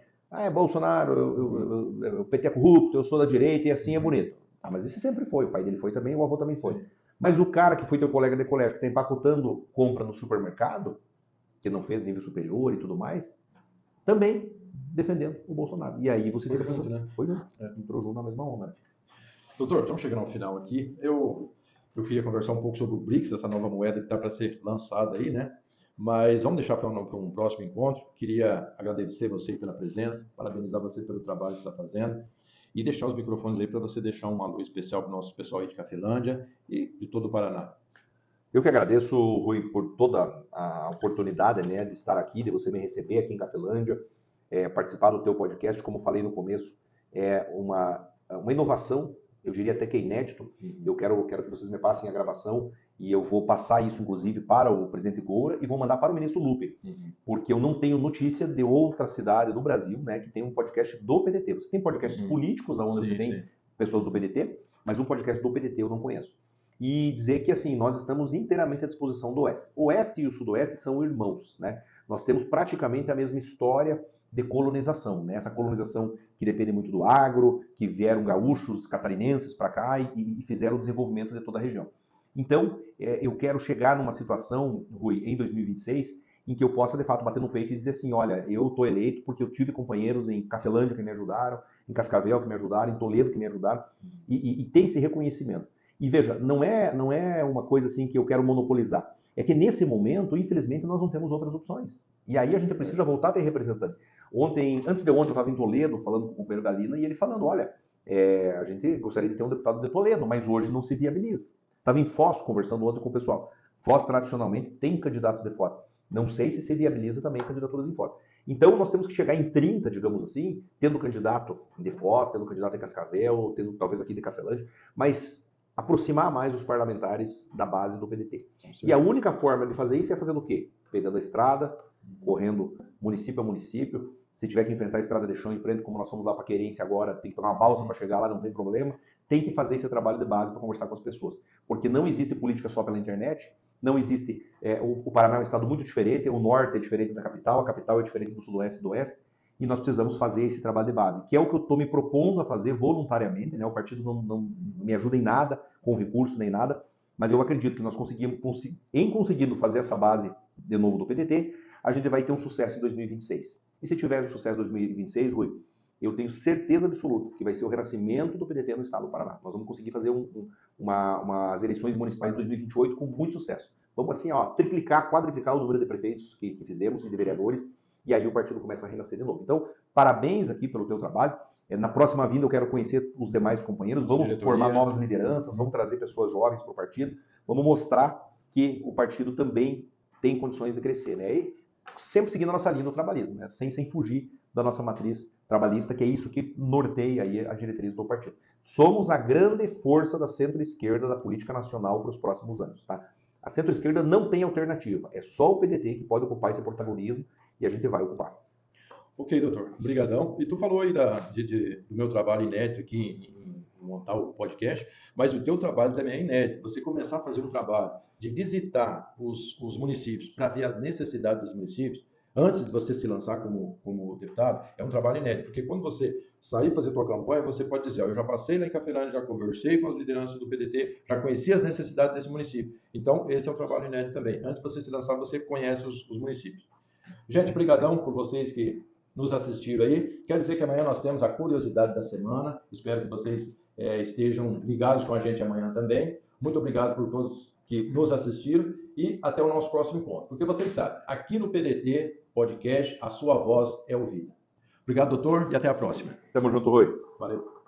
Bolsonaro, o PT é corrupto, eu sou da direita e assim é bonito. Mas esse sempre foi, o pai dele foi também, o avô também foi. Sim. Mas o cara que foi teu colega de colégio, que está empacotando compra no supermercado, que não fez nível superior e tudo mais, também defendendo o Bolsonaro. E aí você foi junto, né? Foi junto. Entrou junto na mesma onda. Né? Doutor, estamos chegando ao final aqui. Eu queria conversar um pouco sobre o BRICS, essa nova moeda que está para ser lançada aí, né? Mas vamos deixar para um próximo encontro. Queria agradecer você pela presença, parabenizar você pelo trabalho que está fazendo e deixar os microfones aí para você deixar um alô especial para o nosso pessoal aí de Cafelândia e de todo o Paraná. Eu que agradeço, Rui, por toda a oportunidade, né, de estar aqui, de você me receber aqui em Cafelândia, participar do teu podcast. Como falei no começo, é uma inovação, eu diria até que é inédito. Eu quero que vocês me passem a gravação e eu vou passar isso, inclusive, para o presidente Goura e vou mandar para o ministro Lupe, porque eu não tenho notícia de outra cidade do Brasil, né, que tem um podcast do PDT. Você tem podcasts políticos, onde você tem pessoas do PDT, mas um podcast do PDT eu não conheço. E dizer que, assim, nós estamos inteiramente à disposição do Oeste. O Oeste e o Sudoeste são irmãos, né? Nós temos praticamente a mesma história de colonização, né? Essa colonização que depende muito do agro, que vieram gaúchos catarinenses para cá e fizeram o desenvolvimento de toda a região. Então, eu quero chegar numa situação, Rui, em 2026, em que eu possa, de fato, bater no peito e dizer assim, olha, eu estou eleito porque eu tive companheiros em Cafelândia que me ajudaram, em Cascavel que me ajudaram, em Toledo que me ajudaram, e tem esse reconhecimento. E veja, não é uma coisa assim que eu quero monopolizar. É que nesse momento, infelizmente, nós não temos outras opções. E aí a gente precisa voltar a ter representante. Antes de ontem, eu estava em Toledo falando com o companheiro Galina e ele falando, olha, a gente gostaria de ter um deputado de Toledo, mas hoje não se viabiliza. Estava em Foz conversando ontem com o pessoal. Foz, tradicionalmente, tem candidatos de Foz. Não sei se viabiliza também candidaturas em Foz. Então, nós temos que chegar em 30, digamos assim, tendo candidato de Foz, tendo candidato em Cascavel, tendo talvez aqui de Cafelândia, mas aproximar mais os parlamentares da base do PDT. E a única forma de fazer isso é fazendo o quê? Pegando a estrada, correndo município a município. Se tiver que enfrentar a estrada de chão em frente, como nós fomos lá para Querência agora, tem que pegar uma balsa para chegar lá, não tem problema. Tem que fazer esse trabalho de base para conversar com as pessoas. Porque não existe política só pela internet, não existe... o Paraná é um estado muito diferente, o norte é diferente da capital, a capital é diferente do sudoeste e do oeste, e nós precisamos fazer esse trabalho de base, que é o que eu estou me propondo a fazer voluntariamente, né? O partido não me ajuda em nada, com recurso nem nada, mas eu acredito que nós conseguindo fazer essa base de novo do PDT, a gente vai ter um sucesso em 2026. E se tiver um sucesso em 2026, Rui, eu tenho certeza absoluta que vai ser o renascimento do PDT no estado do Paraná. Nós vamos conseguir fazer umas eleições municipais em 2028 com muito sucesso. Vamos assim, triplicar, quadriplicar o número de prefeitos que fizemos e de vereadores, e aí o partido começa a renascer de novo. Então, parabéns aqui pelo teu trabalho. Na próxima vinda eu quero conhecer os demais companheiros, vamos formar novas lideranças, vamos trazer pessoas jovens para o partido, vamos mostrar que o partido também tem condições de crescer, né? E sempre seguindo a nossa linha do trabalhismo, né? Sem fugir da nossa matriz trabalhista, que é isso que norteia aí a diretriz do partido. Somos a grande força da centro-esquerda da política nacional para os próximos anos, tá? A centro-esquerda não tem alternativa, é só o PDT que pode ocupar esse protagonismo e a gente vai ocupar. Ok, doutor. Obrigadão. E tu falou aí do meu trabalho inédito aqui em montar o podcast, mas o teu trabalho também é inédito. Você começar a fazer um trabalho de visitar os municípios para ver as necessidades dos municípios, antes de você se lançar como deputado, é um trabalho inédito. Porque quando você sair fazer tua campanha, você pode dizer, eu já passei lá em Cafelândia, já conversei com as lideranças do PDT, já conheci as necessidades desse município. Então, esse é um trabalho inédito também. Antes de você se lançar, você conhece os municípios. Gente, brigadão por vocês que nos assistiram aí. Quero dizer que amanhã nós temos a curiosidade da semana. Espero que vocês estejam ligados com a gente amanhã também. Muito obrigado por todos que nos assistiram e até o nosso próximo encontro. Porque vocês sabem, aqui no PDT Podcast, a sua voz é ouvida. Obrigado, doutor, e até a próxima. Tamo junto, Rui. Valeu.